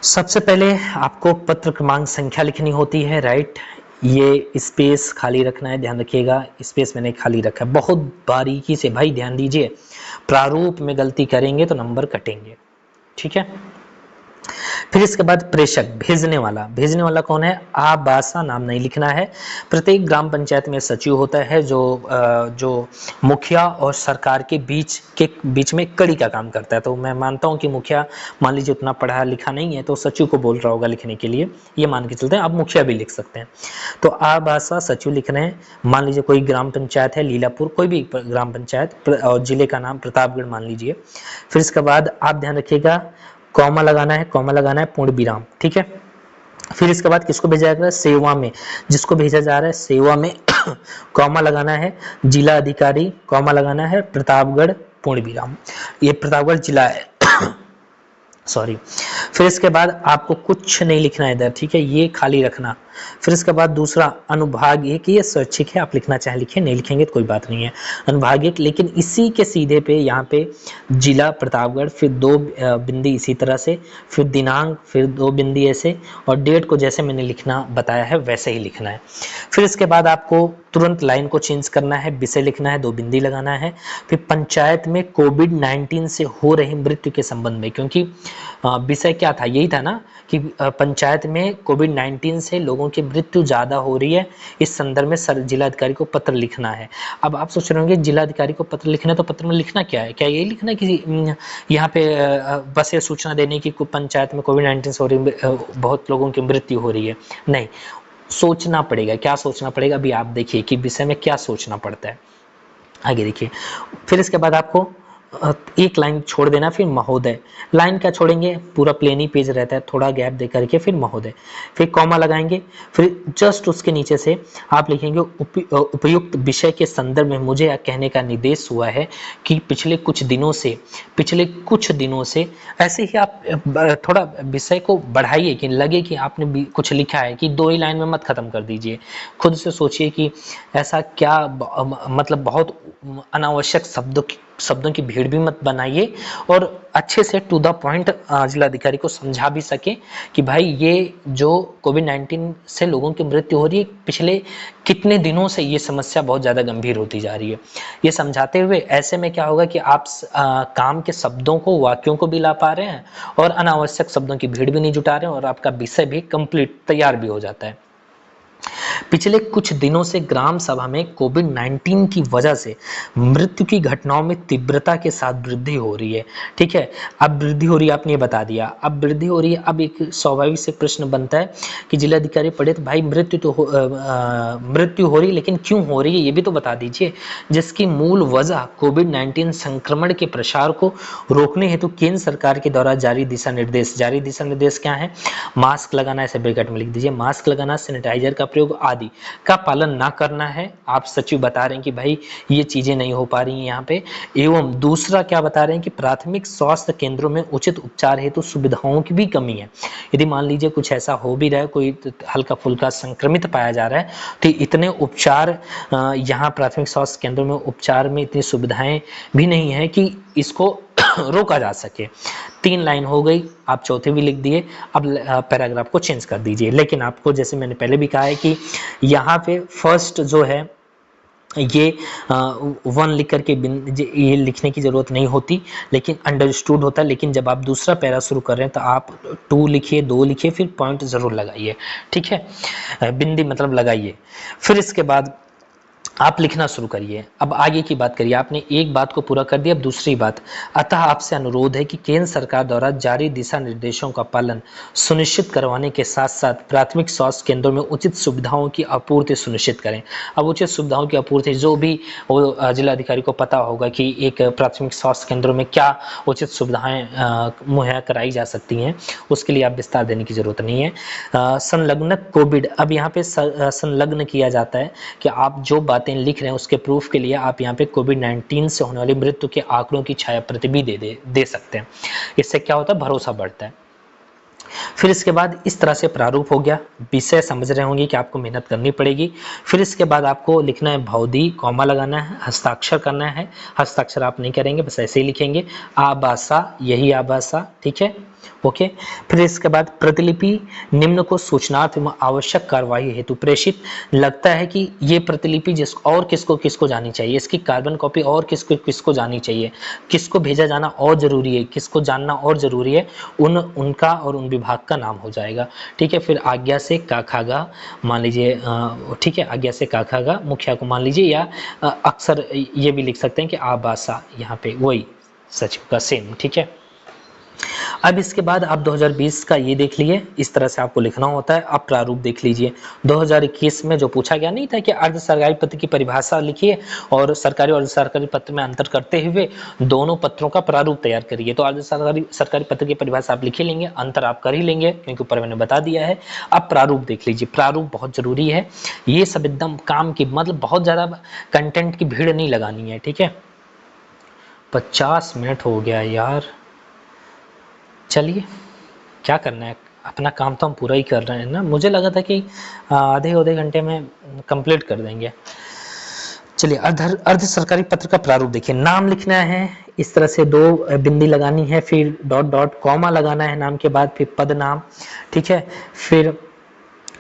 सबसे पहले आपको पत्र क्रमांक संख्या लिखनी होती है, राइट। ये स्पेस खाली रखना है, ध्यान रखिएगा, स्पेस मैंने खाली रखा है। बहुत बारीकी से भाई ध्यान दीजिए, प्रारूप में गलती करेंगे तो नंबर कटेंगे, ठीक है। फिर इसके बाद प्रेषक, भेजने वाला कौन है? आबासा नाम नहीं लिखना है। प्रत्येक ग्राम पंचायत में सचिव होता है जो मुखिया और सरकार के बीच में कड़ी का काम करता है। तो मैं मानता हूं कि मुखिया मान लीजिए उतना पढ़ा लिखा नहीं है तो सचिव को बोल रहा होगा लिखने के लिए, ये मान के चलते हैं। आप मुखिया भी लिख सकते हैं। तो आबासा सचिव लिख रहे हैं। मान लीजिए कोई ग्राम पंचायत है लीलापुर, कोई भी ग्राम पंचायत और जिले का नाम प्रतापगढ़ मान लीजिए। फिर इसके बाद आप ध्यान रखिएगा, कॉमा लगाना है, पूर्ण विराम, ठीक है। फिर इसके बाद किसको भेजा जा रहा है? सेवा में, जिसको भेजा जा रहा है सेवा में कॉमा लगाना है। जिला अधिकारी, कॉमा लगाना है, प्रतापगढ़, पूर्ण विराम। ये प्रतापगढ़ जिला है सॉरी। फिर इसके बाद आपको कुछ नहीं लिखना है इधर, ठीक है, ये खाली रखना। फिर इसके बाद दूसरा अनुभाग एक, ये स्वैच्छिक है, आप लिखना चाहे लिखें, नहीं लिखेंगे तो कोई बात नहीं है। अनुभाग एक, लेकिन इसी के सीधे पे यहाँ पे जिला प्रतापगढ़, फिर 2 बिंदी इसी तरह से, फिर दिनांक, फिर 2 बिंदी ऐसे, और डेट को जैसे मैंने लिखना बताया है वैसे ही लिखना है। फिर इसके बाद आपको तुरंत लाइन को चेंज करना है, विषय लिखना है, 2 बिंदी लगाना है। फिर पंचायत में कोविड-19 से हो रही मृत्यु के संबंध में, क्योंकि विषय क्या था, यही था ना कि पंचायत में कोविड-19 से लोगों की मृत्यु ज़्यादा हो रही है, इस संदर्भ में जिलाधिकारी को पत्र लिखना है। अब आप सोच रहे होंगे जिलाधिकारी को पत्र लिखना है तो पत्र में लिखना क्या है? क्या यही लिखना है कि यहाँ पे बस ये सूचना देने की पंचायत में कोविड-19 से हो रही बहुत लोगों की मृत्यु हो रही है? नहीं, सोचना पड़ेगा। क्या सोचना पड़ेगा? अभी आप देखिए कि विषय में क्या सोचना पड़ता है। आगे देखिए, फिर इसके बाद आपको एक लाइन छोड़ देना, फिर महोदय। लाइन क्या छोड़ेंगे? पूरा प्लेन ही पेज रहता है, थोड़ा गैप दे करके फिर महोदय, फिर कॉमा लगाएंगे। फिर जस्ट उसके नीचे से आप लिखेंगे उपयुक्त विषय के संदर्भ में मुझे यह कहने का निर्देश हुआ है कि पिछले कुछ दिनों से ऐसे ही आप थोड़ा विषय को बढ़ाइए कि लगे कि आपने कुछ लिखा है, कि 2 ही लाइन में मत खत्म कर दीजिए। खुद से सोचिए कि ऐसा क्या, मतलब बहुत अनावश्यक शब्दों की भीड़ भी मत बनाइए, और अच्छे से टू द पॉइंट जिलाधिकारी को समझा भी सके कि भाई ये जो कोविड-19 से लोगों की मृत्यु हो रही है, पिछले कितने दिनों से ये समस्या बहुत ज़्यादा गंभीर होती जा रही है। ये समझाते हुए ऐसे में क्या होगा कि आप काम के शब्दों को, वाक्यों को भी ला पा रहे हैं और अनावश्यक शब्दों की भीड़ भी नहीं जुटा रहे हैं, और आपका विषय भी कंप्लीट तैयार भी हो जाता है। पिछले कुछ दिनों से ग्राम सभा में कोविड-19 की वजह से मृत्यु की घटनाओं में तीव्रता के साथ वृद्धि हो रही है, ठीक है। अब वृद्धि हो रही है, आपने ये बता दिया, अब वृद्धि हो रही है। अब एक स्वाभाविक से प्रश्न बनता है कि जिलाधिकारी पढ़े तो भाई मृत्यु हो रही है, लेकिन क्यों हो रही है ये भी तो बता दीजिए। जिसकी मूल वजह कोविड-19 संक्रमण के प्रसार को रोकने हेतु केंद्र सरकार के द्वारा जारी दिशा निर्देश क्या है? मास्क लगाना, ऐसे ब्रैकेट में लिख दीजिए, मास्क लगाना, सैनिटाइजर का प्रयोग आदि का पालन ना करना है। आप सचिव बता रहे हैं कि भाई ये चीजें नहीं हो पा रही हैं यहाँ पे। एवं दूसरा क्या बता रहे हैं कि प्राथमिक स्वास्थ्य केंद्रों में उचित उपचार हेतु सुविधाओं की भी कमी है। यदि मान लीजिए कुछ ऐसा हो भी रहा है, कोई हल्का फुल्का संक्रमित पाया जा रहा है, तो इतने उपचार यहाँ प्राथमिक स्वास्थ्य केंद्रों में उपचार में इतनी सुविधाएं भी नहीं है कि इसको रोका जा सके। 3 लाइन हो गई, आप चौथे भी लिख दिए। अब पैराग्राफ को चेंज कर दीजिए, लेकिन आपको जैसे मैंने पहले भी कहा है कि यहाँ पे फर्स्ट जो है ये 1 लिख करके ये लिखने की जरूरत नहीं होती, लेकिन अंडरस्टूड होता है। लेकिन जब आप दूसरा पैरा शुरू कर रहे हैं तो आप 2 लिखिए, 2 लिखिए, फिर पॉइंट जरूर लगाइए, ठीक है, बिंदी मतलब लगाइए। फिर इसके बाद आप लिखना शुरू करिए। अब आगे की बात करिए, आपने एक बात को पूरा कर दिया, अब दूसरी बात। अतः आपसे अनुरोध है कि केंद्र सरकार द्वारा जारी दिशा निर्देशों का पालन सुनिश्चित करवाने के साथ साथ प्राथमिक स्वास्थ्य केंद्रों में उचित सुविधाओं की आपूर्ति सुनिश्चित करें। अब उचित सुविधाओं की आपूर्ति जो भी जिलाधिकारी को पता होगा कि एक प्राथमिक स्वास्थ्य केंद्रों में क्या उचित सुविधाएं मुहैया कराई जा सकती हैं, उसके लिए आप विस्तार देने की जरूरत नहीं है। संलग्न कोविड, अब यहाँ पे संलग्न किया जाता है कि आप जो बातें लिख रहे हैं उसके प्रूफ के लिए आप यहाँ पे कोविड-19 से होने वाली मृत्यु के आंकड़ों की छायाप्रति भी दे सकते हैं। इससे क्या होता है? भरोसा बढ़ता है। फिर इसके बाद इस तरह से प्रारूप हो गया। विषय समझ रहे होंगे कि आपको मेहनत करनी पड़ेगी। फिर इसके बाद आपको लिखना है भौदी, कॉमा लगाना है, हस्ताक्षर करना है। हस्ताक्षर आप नहीं करेंगे, बस ऐसे ही लिखेंगे आबासा, यही आबासा, ठीक है। ओके। फिर इसके बाद प्रतिलिपि निम्न को सूचनार्थ एवं आवश्यक कार्रवाई हेतु प्रेषित। लगता है कि ये प्रतिलिपि जिस और किसको किसको जानी चाहिए, इसकी कार्बन कॉपी और किसको किसको जानी चाहिए, किसको भेजा जाना और जरूरी है, किसको जानना और जरूरी है, उनका और उन विभाग का नाम हो जाएगा। ठीक है। फिर आज्ञा से काखागा मान लीजिए, ठीक है, आज्ञा से काखागा मुखिया को मान लीजिए, या अक्सर ये भी लिख सकते हैं कि आबासा, यहाँ पे वही सचिव का सेम। ठीक है। अब इसके बाद आप 2020 का ये देख लिए, इस तरह से आपको लिखना होता है। अब प्रारूप देख लीजिए। 2021 में जो पूछा गया नहीं था कि अर्ध सरकारी पत्र की परिभाषा लिखिए और सरकारी और अर्ध सरकारी पत्र में अंतर करते हुए दोनों पत्रों का प्रारूप तैयार करिए। तो अर्ध सरकारी पत्र की परिभाषा आप लिख ही लेंगे, अंतर आप कर ही लेंगे क्योंकि ऊपर मैंने बता दिया है। अब प्रारूप देख लीजिए। प्रारूप बहुत जरूरी है। ये सब एकदम काम की, मतलब बहुत ज्यादा कंटेंट की भीड़ नहीं लगानी है। ठीक है। 50 मिनट हो गया यार। चलिए, क्या करना है, अपना काम तो हम पूरा ही कर रहे हैं ना। मुझे लगा था कि आधे घंटे में कंप्लीट कर देंगे। चलिए, अर्ध सरकारी पत्र का प्रारूप देखिए। नाम लिखना है, इस तरह से 2 बिंदी लगानी है, फिर डॉट डॉट कॉमा लगाना है नाम के बाद, फिर पद नाम। ठीक है। फिर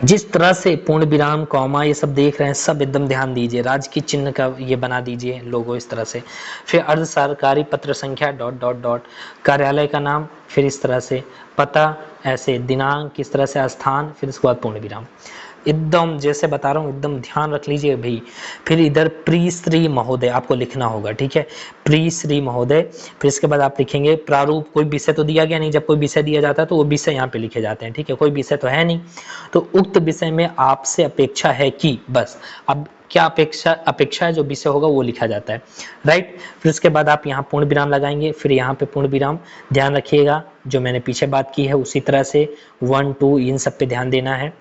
जिस तरह से पूर्ण विराम कॉमा ये सब देख रहे हैं, सब एकदम ध्यान दीजिए। राज्य की चिन्ह का ये बना दीजिए लोगो इस तरह से। फिर अर्ध सरकारी पत्र संख्या डॉट डॉट डॉट, कार्यालय का नाम, फिर इस तरह से पता, ऐसे दिनांक, इस तरह से स्थान, फिर इसके बाद पूर्ण विराम। एकदम जैसे बता रहा हूँ एकदम ध्यान रख लीजिए भाई। फिर इधर प्री श्री महोदय आपको लिखना होगा। ठीक है। प्री श्री महोदय। फिर इसके बाद आप लिखेंगे प्रारूप। कोई विषय तो दिया गया नहीं, जब कोई विषय दिया जाता है तो वो विषय यहाँ पे लिखे जाते हैं। ठीक है। कोई विषय तो है नहीं, तो उक्त विषय में आपसे अपेक्षा है कि, बस अब क्या अपेक्षा है, जो विषय होगा वो लिखा जाता है। राइट। फिर उसके बाद आप यहाँ पूर्ण विराम लगाएंगे, फिर यहाँ पे पूर्ण विराम। ध्यान रखिएगा जो मैंने पीछे बात की है उसी तरह से 1 2 इन सब पे ध्यान देना है।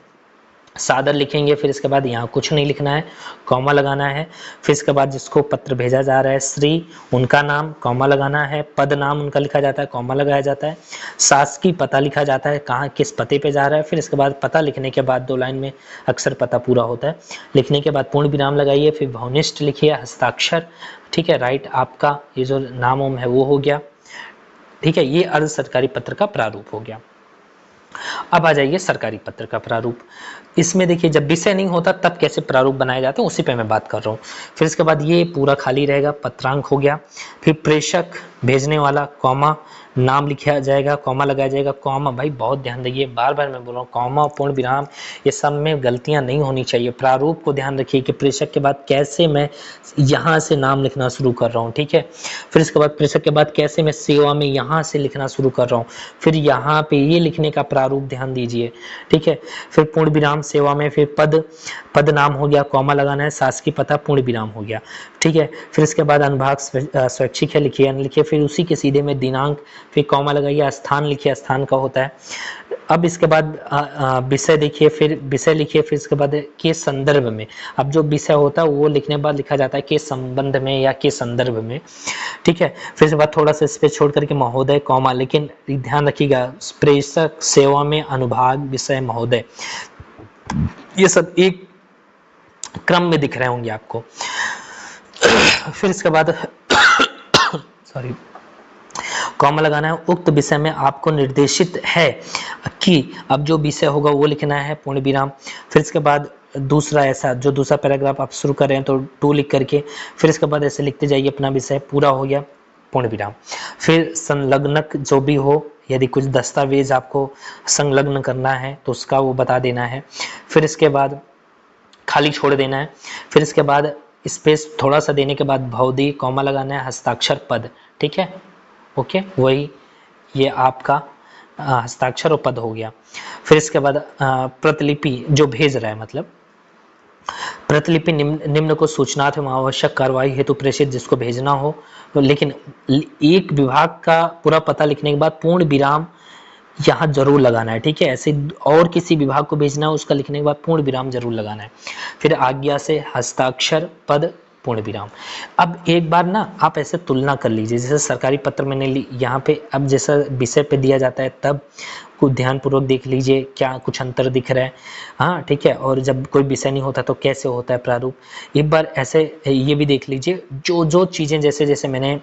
सादर लिखेंगे, फिर इसके बाद यहाँ कुछ नहीं लिखना है, कॉमा लगाना है। फिर इसके बाद जिसको पत्र भेजा जा रहा है श्री, उनका नाम, कॉमा लगाना है। पद नाम उनका लिखा जाता है, कॉमा लगाया जाता है। शासकीय पता लिखा जाता है, कहाँ किस पते पे जा रहा है। फिर इसके बाद पता लिखने के बाद 2 लाइन में अक्सर पता पूरा होता है। लिखने के बाद पूर्ण विराम लगाइए, फिर भवनिष्ठ लिखिए, हस्ताक्षर। ठीक है। राइट। आपका ये जो नाम उम है वो हो गया। ठीक है। ये अर्ध सरकारी पत्र का प्रारूप हो गया। अब आ जाइए सरकारी पत्र का प्रारूप। इसमें देखिए जब विषय नहीं होता तब कैसे प्रारूप बनाए जाते हैं उसी पे मैं बात कर रहा हूँ। फिर इसके बाद ये पूरा खाली रहेगा, पत्रांक हो गया। फिर प्रेषक, भेजने वाला, कॉमा, नाम लिखा जाएगा, कॉमा लगाया जाएगा। कॉमा भाई बहुत ध्यान दीजिए, बार बार मैं बोल रहा हूँ, कॉमा, पूर्ण विराम, ये सब में गलतियां नहीं होनी चाहिए। प्रारूप को ध्यान रखिए कि प्रेषक के बाद कैसे मैं यहाँ से नाम लिखना शुरू कर रहा हूँ। ठीक है। फिर इसके बाद प्रेषक के बाद कैसे मैं सेवा में यहाँ से लिखना शुरू कर रहा हूँ, फिर यहाँ पे ये लिखने का प्रारूप ध्यान दीजिए। ठीक है। फिर पूर्ण विराम सेवा में, फिर पद नाम हो गया, कॉमा लगाना है, शासकीय पता, पूर्ण विराम हो गया। ठीक है। फिर इसके बाद अनुभाग स्वैच्छिक है लिखिए, लिखिए। फिर उसी के सीधे में दिनांक, फिर कॉमा लगाइए, स्थान लिखिए, स्थान का होता है। अब इसके बाद विषय देखिए, फिर विषय लिखिए। फिर इसके बाद के संदर्भ में, अब जो विषय होता है वो लिखने के बाद लिखा जाता है के संबंध में या के संदर्भ में। ठीक है। फिर इसके बाद थोड़ा सा स्पेस छोड़ करके महोदय, कॉमा, लेकिन ध्यान रखिएगा प्रेषक, सेवा में, अनुभाग, विषय, महोदय, ये सब एक क्रम में दिख रहे होंगे आपको। फिर इसके बाद सॉरी, कॉमा लगाना है। उक्त विषय में आपको निर्देशित है कि, अब जो विषय होगा वो लिखना है, पूर्ण विराम। फिर इसके बाद दूसरा ऐसा जो दूसरा पैराग्राफ आप शुरू कर रहे हैं तो 2 लिख करके, फिर इसके बाद ऐसे लिखते जाइए, अपना विषय पूरा हो गया, पूर्ण विराम। फिर संलग्नक जो भी हो, यदि कुछ दस्तावेज आपको संलग्न करना है तो उसका वो बता देना है। फिर इसके बाद खाली छोड़ देना है। फिर इसके बाद स्पेस थोड़ा सा देने के बाद भौदी, कॉमा लगाना है, हस्ताक्षर, पद। ठीक है। ओके। वही ये आपका हस्ताक्षर और पद हो गया। फिर इसके बाद प्रतिलिपि जो भेज रहा है, मतलब प्रतिलिपि निम्न को सूचनार्थ एवं आवश्यक कार्रवाई हेतु प्रेषित, जिसको भेजना हो। लेकिन एक विभाग का पूरा पता लिखने के बाद पूर्ण विराम यहाँ जरूर लगाना है। ठीक है। ऐसे और किसी विभाग को भेजना है उसका लिखने के बाद पूर्ण विराम जरूर लगाना है। फिर आज्ञा से, हस्ताक्षर, पद, पूर्ण विराम। अब एक बार ना आप ऐसे तुलना कर लीजिए, जैसे सरकारी पत्र मैंने यहाँ पे अब जैसा विषय पे दिया जाता है तब कुछ ध्यानपूर्वक देख लीजिए क्या कुछ अंतर दिख रहा है। हाँ ठीक है, और जब कोई विषय नहीं होता तो कैसे होता है प्रारूप, एक बार ऐसे ये भी देख लीजिए। जो जो चीज़ें जैसे जैसे मैंने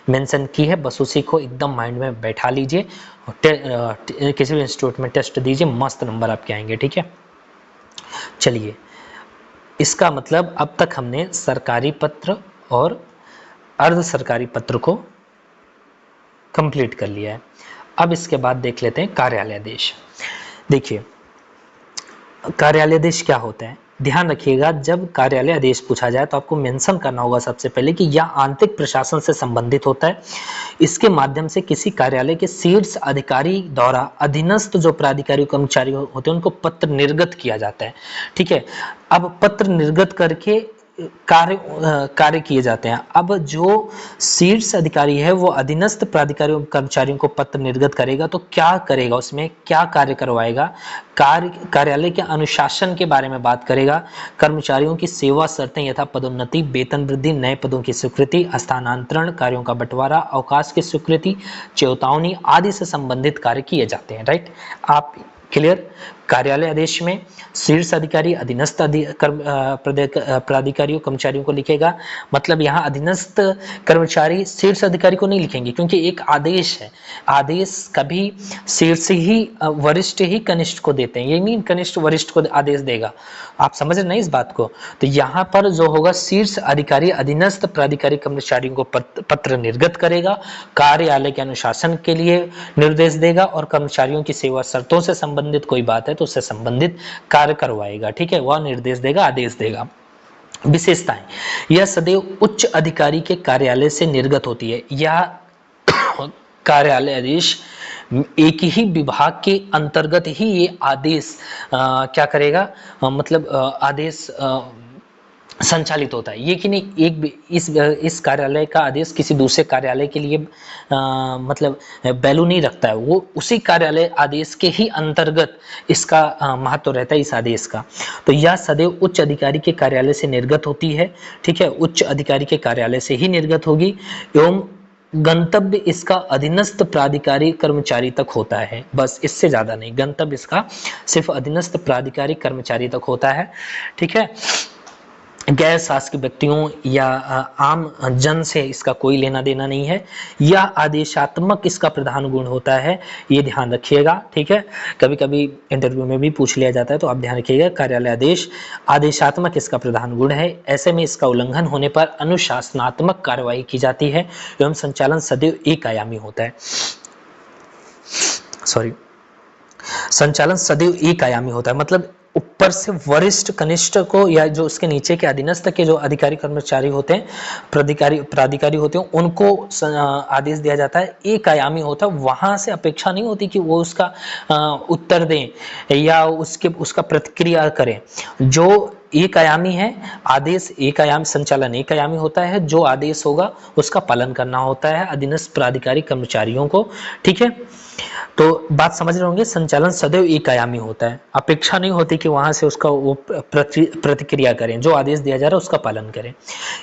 मेंशन की है बस उसी को एकदम माइंड में बैठा लीजिए और किसी भी इंस्टीट्यूट में टेस्ट दीजिए, मस्त नंबर आपके आएंगे। ठीक है, चलिए इसका मतलब अब तक हमने सरकारी पत्र और अर्ध सरकारी पत्र को कंप्लीट कर लिया है। अब इसके बाद देख लेते हैं कार्यालय आदेश। देखिए कार्यालय आदेश क्या होता है, ध्यान रखिएगा जब कार्यालय आदेश पूछा जाए तो आपको मेंशन करना होगा सबसे पहले कि यह आंतरिक प्रशासन से संबंधित होता है। इसके माध्यम से किसी कार्यालय के शीर्ष अधिकारी द्वारा अधीनस्थ जो प्राधिकारी कर्मचारी होते हैं उनको पत्र निर्गत किया जाता है। ठीक है, अब पत्र निर्गत करके कार्य किए जाते हैं। अब जो शीर्ष अधिकारी है वो अधीनस्थ प्राधिकारी कर्मचारियों को पत्र निर्गत करेगा तो क्या करेगा, उसमें क्या कार्य करवाएगा, कार्यालय के अनुशासन के बारे में बात करेगा, कर्मचारियों की सेवा शर्तें यथा पदोन्नति, वेतन वृद्धि, नए पदों की स्वीकृति, स्थानांतरण, कार्यों का बंटवारा, अवकाश की स्वीकृति, चेतावनी आदि से संबंधित कार्य किए जाते हैं। राइट, आप क्लियर। कार्यालय आदेश में शीर्ष अधिकारी अधीनस्थ प्राधिकारियों कर्मचारियों को लिखेगा, मतलब यहाँ अधीनस्थ कर्मचारी शीर्ष अधिकारी को नहीं लिखेंगे क्योंकि एक आदेश है, आदेश कभी शीर्ष ही वरिष्ठ ही कनिष्ठ को देते हैं, ये नहीं कनिष्ठ वरिष्ठ को आदेश देगा। आप समझ रहे हैं इस बात को, तो यहाँ पर जो होगा शीर्ष अधिकारी अधीनस्थ प्राधिकारी कर्मचारियों को पत्र निर्गत करेगा, कार्यालय के अनुशासन के लिए निर्देश देगा और कर्मचारियों की सेवा शर्तों से संबंधित कोई बात है तो उससे संबंधित कार्य करवाएगा। ठीक है, वह निर्देश देगा, आदेश देगा। विशेषताएं, यह सदैव उच्च अधिकारी के कार्यालय से निर्गत होती है। यह कार्यालय आदेश एक ही विभाग के अंतर्गत ही ये आदेश क्या करेगा, मतलब आदेश संचालित होता है। ये कि नहीं एक इस कार्यालय का आदेश किसी दूसरे कार्यालय के लिए मतलब वैल्यू नहीं रखता है, वो उसी कार्यालय आदेश के ही अंतर्गत इसका महत्व रहता है इस आदेश का। तो यह सदैव उच्च अधिकारी के कार्यालय से निर्गत होती है। ठीक है, उच्च अधिकारी के कार्यालय से ही निर्गत होगी एवं गंतव्य इसका अधीनस्थ प्राधिकारी कर्मचारी तक होता है, बस इससे ज्यादा नहीं। गंतव्य इसका सिर्फ अधीनस्थ प्राधिकारी कर्मचारी तक होता है। ठीक है, गैर शासकीय व्यक्तियों या आम जन से इसका कोई लेना देना नहीं है। यह आदेशात्मक इसका प्रधान गुण होता है, ये ध्यान रखिएगा। ठीक है, कभी कभी इंटरव्यू में भी पूछ लिया जाता है तो आप ध्यान रखिएगा, कार्यालय आदेश आदेशात्मक इसका प्रधान गुण है। ऐसे में इसका उल्लंघन होने पर अनुशासनात्मक कार्यवाही की जाती है एवं संचालन सदैव एक आयामी होता है। संचालन सदैव एक आयामी होता है, मतलब ऊपर से वरिष्ठ कनिष्ठ को या जो उसके नीचे के अधीनस्थ के जो अधिकारी कर्मचारी होते हैं, प्राधिकारी होते हैं, उनको आदेश दिया जाता है, एक आयामी होता है। वहां से अपेक्षा नहीं होती कि वो उसका उत्तर दें या उसका प्रतिक्रिया करें। जो एक आयामी है आदेश, एक आयामी संचालन एक आयामी होता है, जो आदेश होगा उसका पालन करना होता है अधीनस्थ प्राधिकारी कर्मचारियों को। ठीक है, तो बात समझ रहे होंगे, संचालन सदैव एक आयामी होता है, अपेक्षा नहीं होती कि वहां से उसका वो प्रतिक्रिया करें, जो आदेश दिया जा रहा है उसका पालन करें।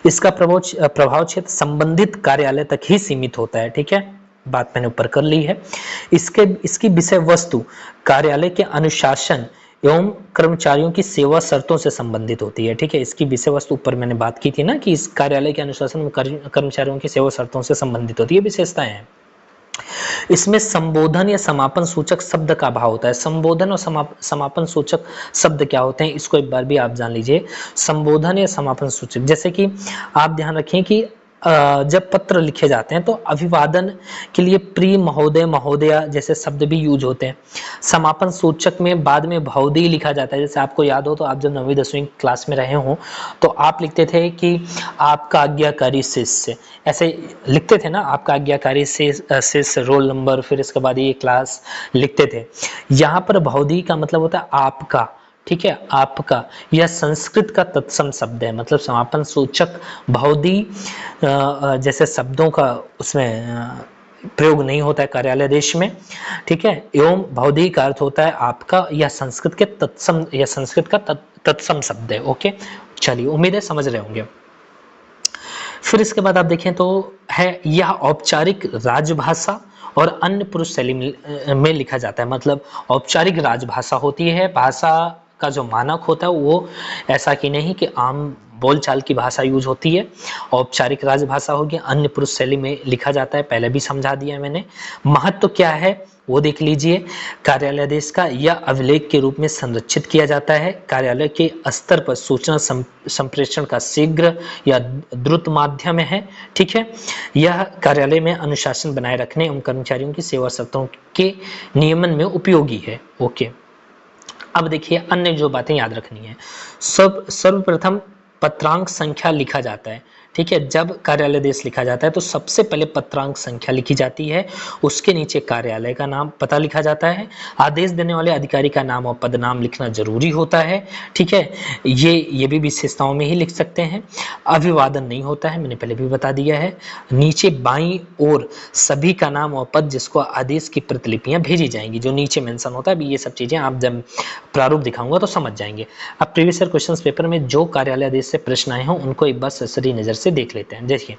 इसका प्रभाव क्षेत्र संबंधित कार्यालय तक ही सीमित होता है। ठीक है, बात मैंने ऊपर कर ली है। इसकी विषय वस्तु कार्यालय के अनुशासन एवं कर्मचारियों की सेवा शर्तों से संबंधित होती है। ठीक है, इसकी विषय वस्तु ऊपर मैंने बात की थी ना कि इस कार्यालय के अनुशासन में कर्मचारियों की सेवा शर्तों से संबंधित होती है, विशेषताएं हैं। इसमें संबोधन या समापन सूचक शब्द का अभाव होता है। संबोधन और समापन सूचक शब्द क्या होते हैं, इसको एक बार भी आप जान लीजिए। संबोधन या समापन सूचक, जैसे कि आप ध्यान रखें कि जब पत्र लिखे जाते हैं तो अभिवादन के लिए प्रिय महोदय महोदया जैसे शब्द भी यूज होते हैं। समापन सूचक में बाद में भवदी लिखा जाता है। जैसे आपको याद हो तो आप जब 9वीं 10वीं क्लास में रहे हो तो आप लिखते थे कि आपका आज्ञाकारी शिष्य, ऐसे लिखते थे ना, आपका आज्ञाकारी शिष्य, रोल नंबर, फिर इसके बाद ये क्लास लिखते थे। यहाँ पर भवदी का मतलब होता है आपका। ठीक है, आपका, यह संस्कृत का तत्सम शब्द है, मतलब समापन सूचक भवदी जैसे शब्दों का उसमें प्रयोग नहीं होता है कार्यालय आदेश में। ठीक है, एवं भवदी का अर्थ होता है आपका, यह संस्कृत के तत्सम, यह संस्कृत का तत्सम शब्द है। ओके, चलिए, उम्मीद है समझ रहे होंगे। फिर इसके बाद आप देखें तो है यह औपचारिक राजभाषा और अन्य पुरुष शैली में लिखा जाता है। मतलब औपचारिक राजभाषा होती है, भाषा का जो मानक होता है वो ऐसा कि नहीं कि आम बोलचाल की भाषा यूज होती है। औपचारिक राजभाषा होगी, अन्य पुरुष शैली में लिखा जाता है, पहले भी समझा दिया मैंने। महत्व क्या है वो देख लीजिए। कार्यालय आदेश का यह अभिलेख के रूप में संरक्षित किया जाता है। कार्यालय के स्तर पर सूचना संप्रेषण का शीघ्र या द्रुत माध्यम है। ठीक है, यह कार्यालय में अनुशासन बनाए रखने एवं कर्मचारियों की सेवा शर्तों के नियमन में उपयोगी है। ओके, अब देखिए अन्य जो बातें याद रखनी है। सर्वप्रथम पत्रांक संख्या लिखा जाता है। ठीक है, जब कार्यालय आदेश लिखा जाता है तो सबसे पहले पत्रांक संख्या लिखी जाती है, उसके नीचे कार्यालय का नाम पता लिखा जाता है। आदेश देने वाले अधिकारी का नाम और पदनाम लिखना जरूरी होता है। ठीक है, ये भी विशेषताओं में ही लिख सकते हैं। अभिवादन नहीं होता है, मैंने पहले भी बता दिया है। नीचे बाईं ओर सभी का नाम और पद जिसको आदेश की प्रतिलिपियां भेजी जाएंगी, जो नीचे मेंशन होता है। अभी ये सब चीजें आप जब प्रारूप दिखाऊंगा तो समझ जाएंगे। अब प्रीवियस ईयर क्वेश्चंस पेपर में जो कार्यालय आदेश से प्रश्न आए हों उनको एक बार सरसरी नजर से देख लेते हैं। देखिए,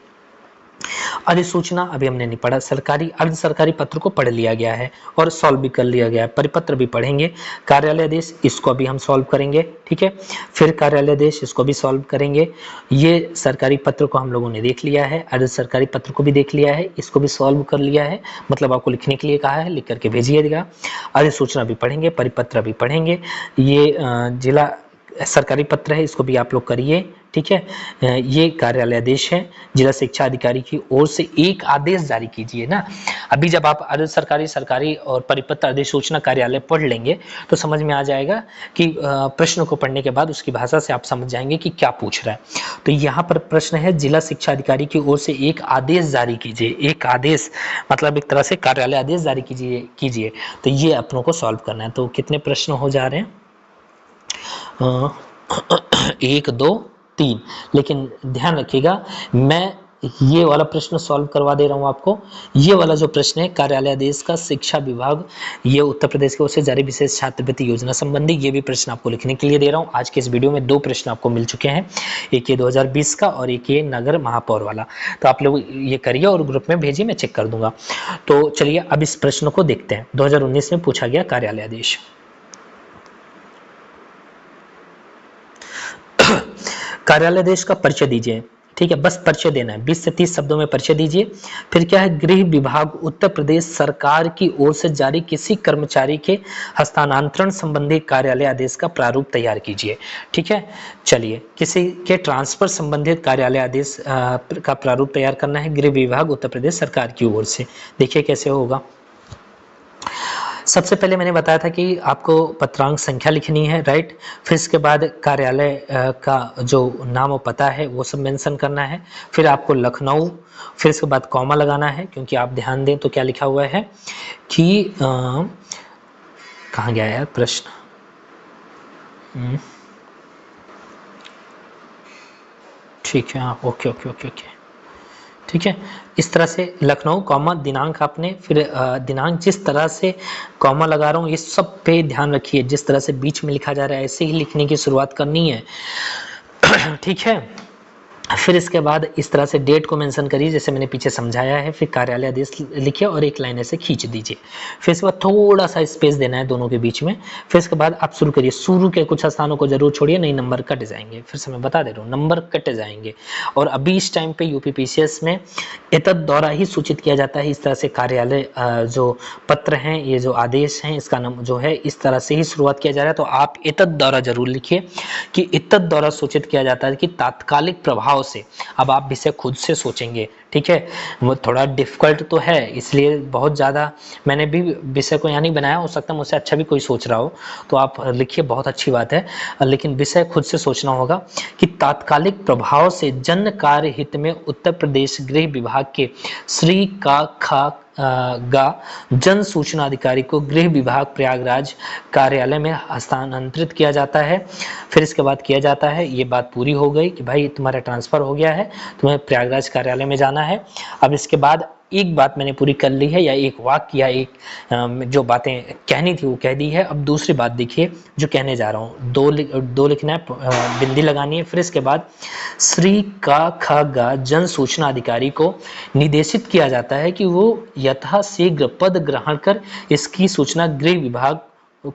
अधिसूचना अभी हमने नहीं पढ़ा, सरकारी अर्ध सरकारी पत्र को पढ़ लिया गया है और सॉल्व भी कर लिया गया है। परिपत्र भी पढ़ेंगे। कार्यालय आदेश इसको अभी हम सॉल्व करेंगे। ठीक है, फिर कार्यालय आदेश इसको भी सॉल्व करेंगे। ये सरकारी पत्र को हम लोगों ने देख लिया है, अर्ध सरकारी पत्र को भी देख लिया है, इसको भी सॉल्व कर लिया है। मतलब आपको लिखने के लिए कहा है, लिख करके भेजिएगा। अधिसूचना भी पढ़ेंगे, परिपत्र भी पढ़ेंगे। ये जिला सरकारी पत्र है, इसको भी आप लोग करिए। ठीक है, ये कार्यालय आदेश है, जिला शिक्षा अधिकारी की ओर से एक आदेश जारी कीजिए ना। अभी जब आप अर्ध सरकारी, सरकारी और परिपत्र अधिसूचना कार्यालय पढ़ लेंगे तो समझ में आ जाएगा कि प्रश्न को पढ़ने के बाद उसकी भाषा से आप समझ जाएंगे कि क्या पूछ रहा है। तो यहाँ पर प्रश्न है, जिला शिक्षा अधिकारी की ओर से एक आदेश जारी कीजिए। एक आदेश मतलब एक तरह से कार्यालय आदेश जारी कीजिए। तो ये अपनों को सॉल्व करना है। तो कितने प्रश्न हो जा रहे हैं? 1 2 3। लेकिन ध्यान रखिएगा, मैं ये वाला प्रश्न सॉल्व करवा दे रहा हूं आपको। ये वाला जो प्रश्न है कार्यालय आदेश का शिक्षा विभाग, ये उत्तर प्रदेश की ओर से जारी विशेष छात्रवृत्ति योजना संबंधी, ये भी प्रश्न आपको लिखने के लिए दे रहा हूं। आज के इस वीडियो में 2 प्रश्न आपको मिल चुके हैं, एक ये 2020 का और एक ये नगर महापौर वाला। तो आप लोग ये करिए और ग्रुप में भेजिए, मैं चेक कर दूंगा। तो चलिए अब इस प्रश्न को देखते हैं। 2019 में पूछा गया कार्यालय आदेश। कार्यालय आदेश का परिचय दीजिए। ठीक है, बस परिचय देना है, 20 से 30 शब्दों में परिचय दीजिए। फिर क्या है, गृह विभाग उत्तर प्रदेश सरकार की ओर से जारी किसी कर्मचारी के हस्तांतरण संबंधी कार्यालय आदेश का प्रारूप तैयार कीजिए। ठीक है, चलिए, किसी के ट्रांसफर संबंधित कार्यालय आदेश का प्रारूप तैयार करना है गृह विभाग उत्तर प्रदेश सरकार की ओर से। देखिए कैसे होगा। सबसे पहले मैंने बताया था कि आपको पत्रांक संख्या लिखनी है, राइट। फिर इसके बाद कार्यालय का जो नाम और पता है वो सब मेंशन करना है। फिर आपको लखनऊ, फिर इसके बाद कॉमा लगाना है, क्योंकि आप ध्यान दें तो क्या लिखा हुआ है कि कहाँ गया यार प्रश्न, ठीक है, हाँ, ओके ओके ओके ओके, ठीक है। इस तरह से लखनऊ कॉमा दिनांक आपने, फिर दिनांक जिस तरह से कॉमा लगा रहा हूँ ये सब पे ध्यान रखिए, जिस तरह से बीच में लिखा जा रहा है ऐसे ही लिखने की शुरुआत करनी है। ठीक है, फिर इसके बाद इस तरह से डेट को मेंशन करिए जैसे मैंने पीछे समझाया है। फिर कार्यालय आदेश लिखिए और एक लाइन ऐसे खींच दीजिए। फिर इसके बाद थोड़ा सा स्पेस देना है दोनों के बीच में। फिर इसके बाद आप शुरू करिए। शुरू के कुछ स्थानों को जरूर छोड़िए, नहीं नंबर कट जाएंगे। फिर से मैं बता दे रहा हूँ, नंबर कट जाएंगे। और अभी इस टाइम पे यूपीपीसीएस में एतद द्वारा ही सूचित किया जाता है। इस तरह से कार्यालय जो पत्र हैं, ये जो आदेश हैं, इसका नाम जो है इस तरह से ही शुरुआत किया जा रहा है। तो आप एतद द्वारा जरूर लिखिए कि एतद द्वारा सूचित किया जाता है कि तात्कालिक प्रभाव से। अब आप विषय खुद से सोचेंगे, ठीक है, वो थोड़ा डिफिकल्ट तो है, इसलिए बहुत ज़्यादा मैंने भी विषय को यहाँ नहीं बनाया। हो सकता है मुझसे अच्छा भी कोई सोच रहा हो, तो आप लिखिए, बहुत अच्छी बात है। लेकिन विषय खुद से सोचना होगा कि तात्कालिक प्रभाव से जन कार्य हित में उत्तर प्रदेश गृह विभाग के श्री का खा गा जन सूचना अधिकारी को गृह विभाग प्रयागराज कार्यालय में हस्तांतरित किया जाता है। फिर इसके बाद किया जाता है, ये बात पूरी हो गई कि भाई तुम्हारा ट्रांसफर हो गया है, तुम्हें प्रयागराज कार्यालय में जाना है। अब इसके बाद एक बात मैंने पूरी कर ली है, या एक वाक्य या एक जो बातें कहनी थी वो कह दी है। अब दूसरी बात देखिए जो कहने जा रहा हूँ, दो लिखना है, बिंदी लगानी है। फिर इसके बाद श्री का ख गा जन सूचना अधिकारी को निर्देशित किया जाता है कि वो यथाशीघ्र पद ग्रहण कर इसकी सूचना गृह विभाग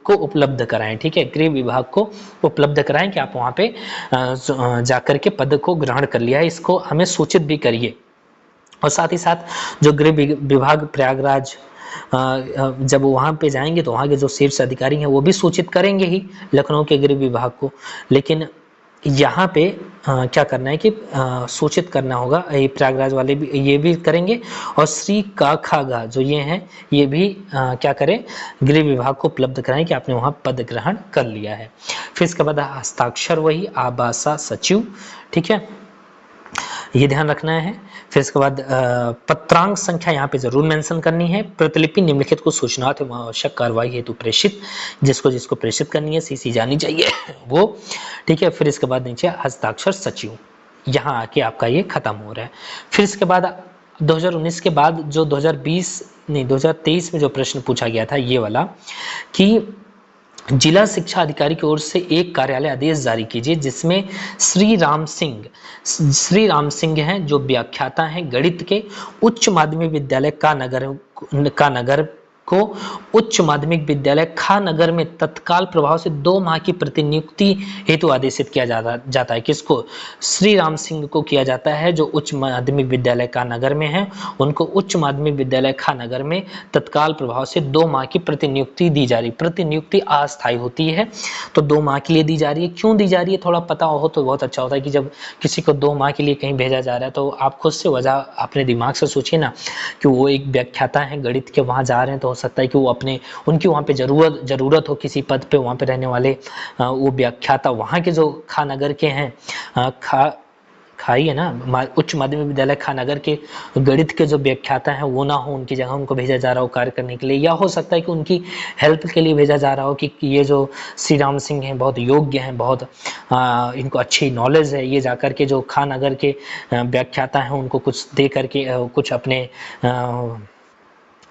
को उपलब्ध कराएं। ठीक है, गृह विभाग को उपलब्ध कराएं कि आप वहां पे जाकर के पद को ग्रहण कर लिया है, इसको हमें सूचित भी करिए। और साथ ही साथ जो गृह विभाग प्रयागराज जब वहां पे जाएंगे तो वहां के जो शीर्ष अधिकारी हैं वो भी सूचित करेंगे ही लखनऊ के गृह विभाग को, लेकिन यहाँ पे क्या करना है कि सूचित करना होगा, ये प्रयागराज वाले भी ये भी करेंगे, और श्री का खा गा जो ये हैं ये भी क्या करें, गृह विभाग को उपलब्ध कराएं कि आपने वहाँ पद ग्रहण कर लिया है। फिर इसके बाद हस्ताक्षर वही आबासा सचिव, ठीक है, ये ध्यान रखना है। फिर इसके बाद पत्रांक संख्या यहाँ पे जरूर मेंशन करनी है। प्रतिलिपि निम्नलिखित को सूचना एवं आवश्यक कार्रवाई हेतु प्रेषित, जिसको प्रेषित करनी है सीसी जानी चाहिए वो, ठीक है। फिर इसके बाद नीचे हस्ताक्षर सचिव, यहाँ आके आपका ये खत्म हो रहा है। फिर इसके बाद 2019 के बाद जो 2023 में जो प्रश्न पूछा गया था ये वाला, कि जिला शिक्षा अधिकारी की ओर से एक कार्यालय आदेश जारी कीजिए जिसमें श्री राम सिंह हैं जो व्याख्याता हैं गणित के, उच्च माध्यमिक विद्यालय का नगर को उच्च माध्यमिक विद्यालय खानगर में तत्काल प्रभाव से 2 माह की प्रतिनियुक्ति हेतु आदेशित किया जाता है। किसको? श्री राम सिंह को किया जाता है जो उच्च माध्यमिक विद्यालय खानगर में है, उनको उच्च माध्यमिक विद्यालय खानगर में तत्काल प्रभाव से 2 माह की प्रतिनियुक्ति दी जा रही। प्रतिनियुक्ति अस्थायी होती है तो 2 माह के लिए दी जा रही है। क्यों दी जा रही है थोड़ा पता हो तो बहुत अच्छा होता है, कि जब किसी को 2 माह के लिए कहीं भेजा जा रहा है तो आप खुद से वजह अपने दिमाग से सोचिए ना, कि वो एक व्याख्याता है गणित के, वहाँ जा रहे हैं तो हो सकता है कि वो उनकी वहाँ पे जरूरत हो किसी पद पे, वहाँ पे रहने वाले वो व्याख्याता वहाँ के जो खानगर के हैं, खाई है ना, उच्च माध्यमिक विद्यालय खानगर के गणित के जो व्याख्याता हैं वो ना हो, उनकी जगह उनको भेजा जा रहा हो कार्य करने के लिए, या हो सकता है कि उनकी हेल्प के लिए भेजा जा रहा हो कि ये जो श्री राम सिंह हैं बहुत योग्य हैं, बहुत इनको अच्छी नॉलेज है, ये जाकर के जो खानगर के व्याख्याता हैं उनको कुछ दे करके कुछ अपने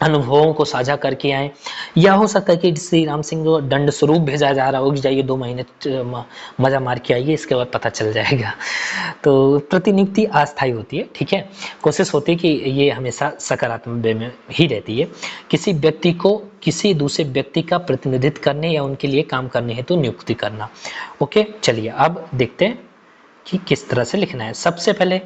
अनुभवों को साझा करके आए। या हो सकता है कि श्री राम सिंह को दंड स्वरूप भेजा जा रहा हो कि जाइए 2 महीने मजा मार के आइए, इसके बाद पता चल जाएगा। तो प्रतिनियुक्ति अस्थायी होती है, ठीक है। कोशिश होती है कि ये हमेशा सकारात्मक वे में ही रहती है। किसी व्यक्ति को किसी दूसरे व्यक्ति का प्रतिनिधित्व करने या उनके लिए काम करने हेतु नियुक्ति करना। ओके, चलिए अब देखते हैं कि किस तरह से लिखना है। सबसे पहले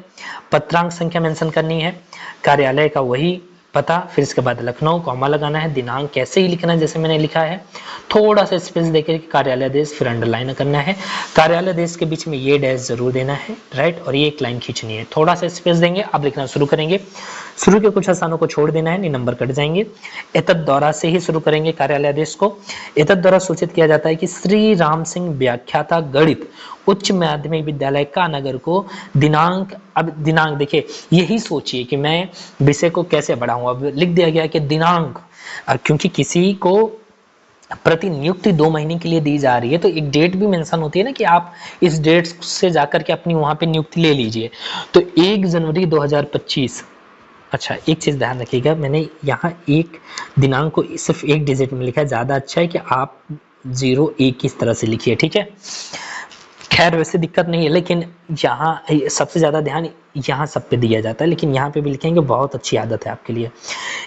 पत्रांक संख्या मेंशन करनी है, कार्यालय का वही पता, फिर इसके बाद लखनऊ कॉमा लगाना है, दिनांक कैसे ही लिखना है जैसे मैंने लिखा है, थोड़ा सा स्पेस देकर कार्यालय देश, फिर अंडरलाइन करना है। कार्यालय देश के बीच में ये डैश जरूर देना है, राइट, और ये एक लाइन खींचनी है। थोड़ा सा स्पेस देंगे, अब लिखना शुरू करेंगे। शुरू के कुछ स्थानों को छोड़ देना है, नहीं नंबर कट जाएंगे। एतद द्वारा से ही शुरू करेंगे कार्यालय देश को। एतद द्वारा सूचित किया जाता है कि श्री राम सिंह व्याख्याता गणित उच्च माध्यमिक विद्यालय का नगर को दिनांक, अब दिनांक देखिए, यही सोचिए कि मैं विषय को कैसे बढ़ाऊं। अब लिख दिया गया कि दिनांक, क्योंकि किसी को प्रतिनियुक्ति 2 महीने के लिए दी जा रही है तो एक डेट भी मेंशन होती है ना, कि आप इस डेट से जाकर के अपनी वहां पे नियुक्ति ले लीजिए। तो 1 जनवरी 2025। अच्छा, एक चीज ध्यान रखिएगा, मैंने यहाँ एक दिनांक को सिर्फ 1 डिजिट में लिखा है, ज्यादा अच्छा है कि आप 01 इस तरह से लिखिए, ठीक है। खैर वैसे दिक्कत नहीं है, लेकिन यहाँ सबसे ज़्यादा ध्यान यहाँ सब पे दिया जाता है, लेकिन यहाँ पे भी लिखेंगे, बहुत अच्छी आदत है आपके लिए।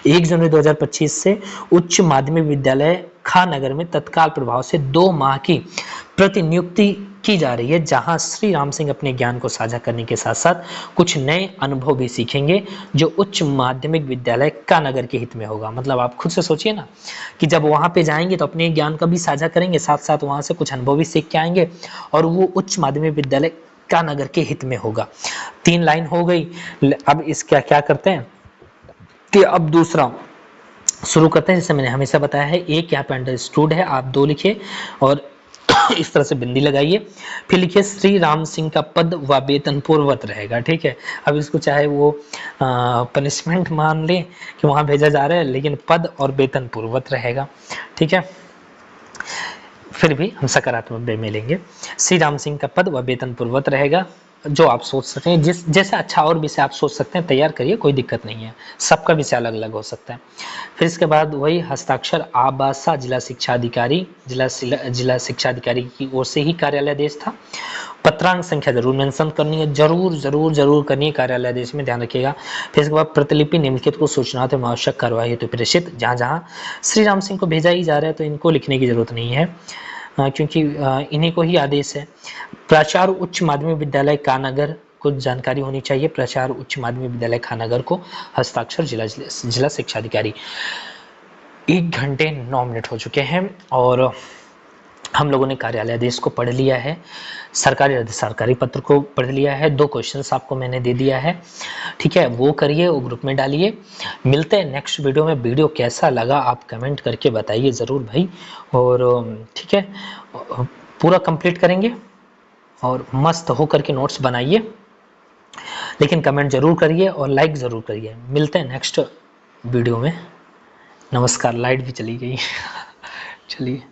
1 जनवरी 2025 से उच्च माध्यमिक विद्यालय खानगर में तत्काल प्रभाव से 2 माह की प्रतिनियुक्ति की जा रही है, जहां श्री राम सिंह अपने ज्ञान को साझा करने के साथ साथ कुछ नए अनुभव भी सीखेंगे जो उच्च माध्यमिक विद्यालय खानगर के हित में होगा। मतलब आप खुद से सोचिए ना, कि जब वहां पे जाएंगे तो अपने ज्ञान का भी साझा करेंगे, साथ साथ वहां से कुछ अनुभव भी सीख के आएंगे, और वो उच्च माध्यमिक विद्यालय खानगर के हित में होगा। 3 लाइन हो गई। अब इसका क्या करते हैं कि अब दूसरा शुरू करते हैं, जैसे मैंने हमेशा बताया है। एक यहाँ पे अंडरस्टूड है, आप 2 लिखिए और इस तरह से बिंदी लगाइए, फिर लिखिए श्री राम सिंह का पद व वेतन पूर्ववत रहेगा, ठीक है। अब इसको चाहे वो पनिशमेंट मान लें कि वहां भेजा जा रहा है, लेकिन पद और वेतन पूर्ववत रहेगा, ठीक है। फिर भी हम सकारात्मक वे में लेंगे। श्री राम सिंह का पद व वेतन पूर्ववत रहेगा, जो आप सोच सकते हैं, जिस जैसे अच्छा और विषय आप सोच सकते हैं तैयार करिए, कोई दिक्कत नहीं है, सबका विषय अलग अलग हो सकता है। फिर इसके बाद वही हस्ताक्षर आबासा जिला शिक्षा अधिकारी, जिला शिक्षा अधिकारी की ओर से ही कार्यालय आदेश था। पत्रांक संख्या जरूर मेंशन करनी है, जरूर जरूर जरूर करनी है, कार्यालय आदेश में ध्यान रखिएगा। फिर इसके बाद प्रतिलिपि निम्नलिखित को सूचना एवं आवश्यक कार्रवाई हेतु प्रेषित, जहां जहां श्री राम सिंह को भेजा ही जा रहा है तो इनको लिखने की जरूरत नहीं है, क्योंकि इन्हीं को ही आदेश है। प्राचार्य उच्च माध्यमिक विद्यालय कानगर, कुछ जानकारी होनी चाहिए। प्राचार्य उच्च माध्यमिक विद्यालय खानागर को हस्ताक्षर जिला शिक्षा अधिकारी। 1 घंटे 9 मिनट हो चुके हैं और हम लोगों ने कार्यालय आदेश को पढ़ लिया है, सरकारी अर्ध सरकारी पत्र को पढ़ लिया है, 2 क्वेश्चंस आपको मैंने दे दिया है, ठीक है, वो करिए, वो ग्रुप में डालिए। मिलते हैं नेक्स्ट वीडियो में। वीडियो कैसा लगा आप कमेंट करके बताइए ज़रूर भाई, और ठीक है, पूरा कंप्लीट करेंगे और मस्त हो करके नोट्स बनाइए, लेकिन कमेंट जरूर करिए और लाइक ज़रूर करिए। मिलते हैं नेक्स्ट वीडियो में। नमस्कार। लाइट भी चली गई चलिए।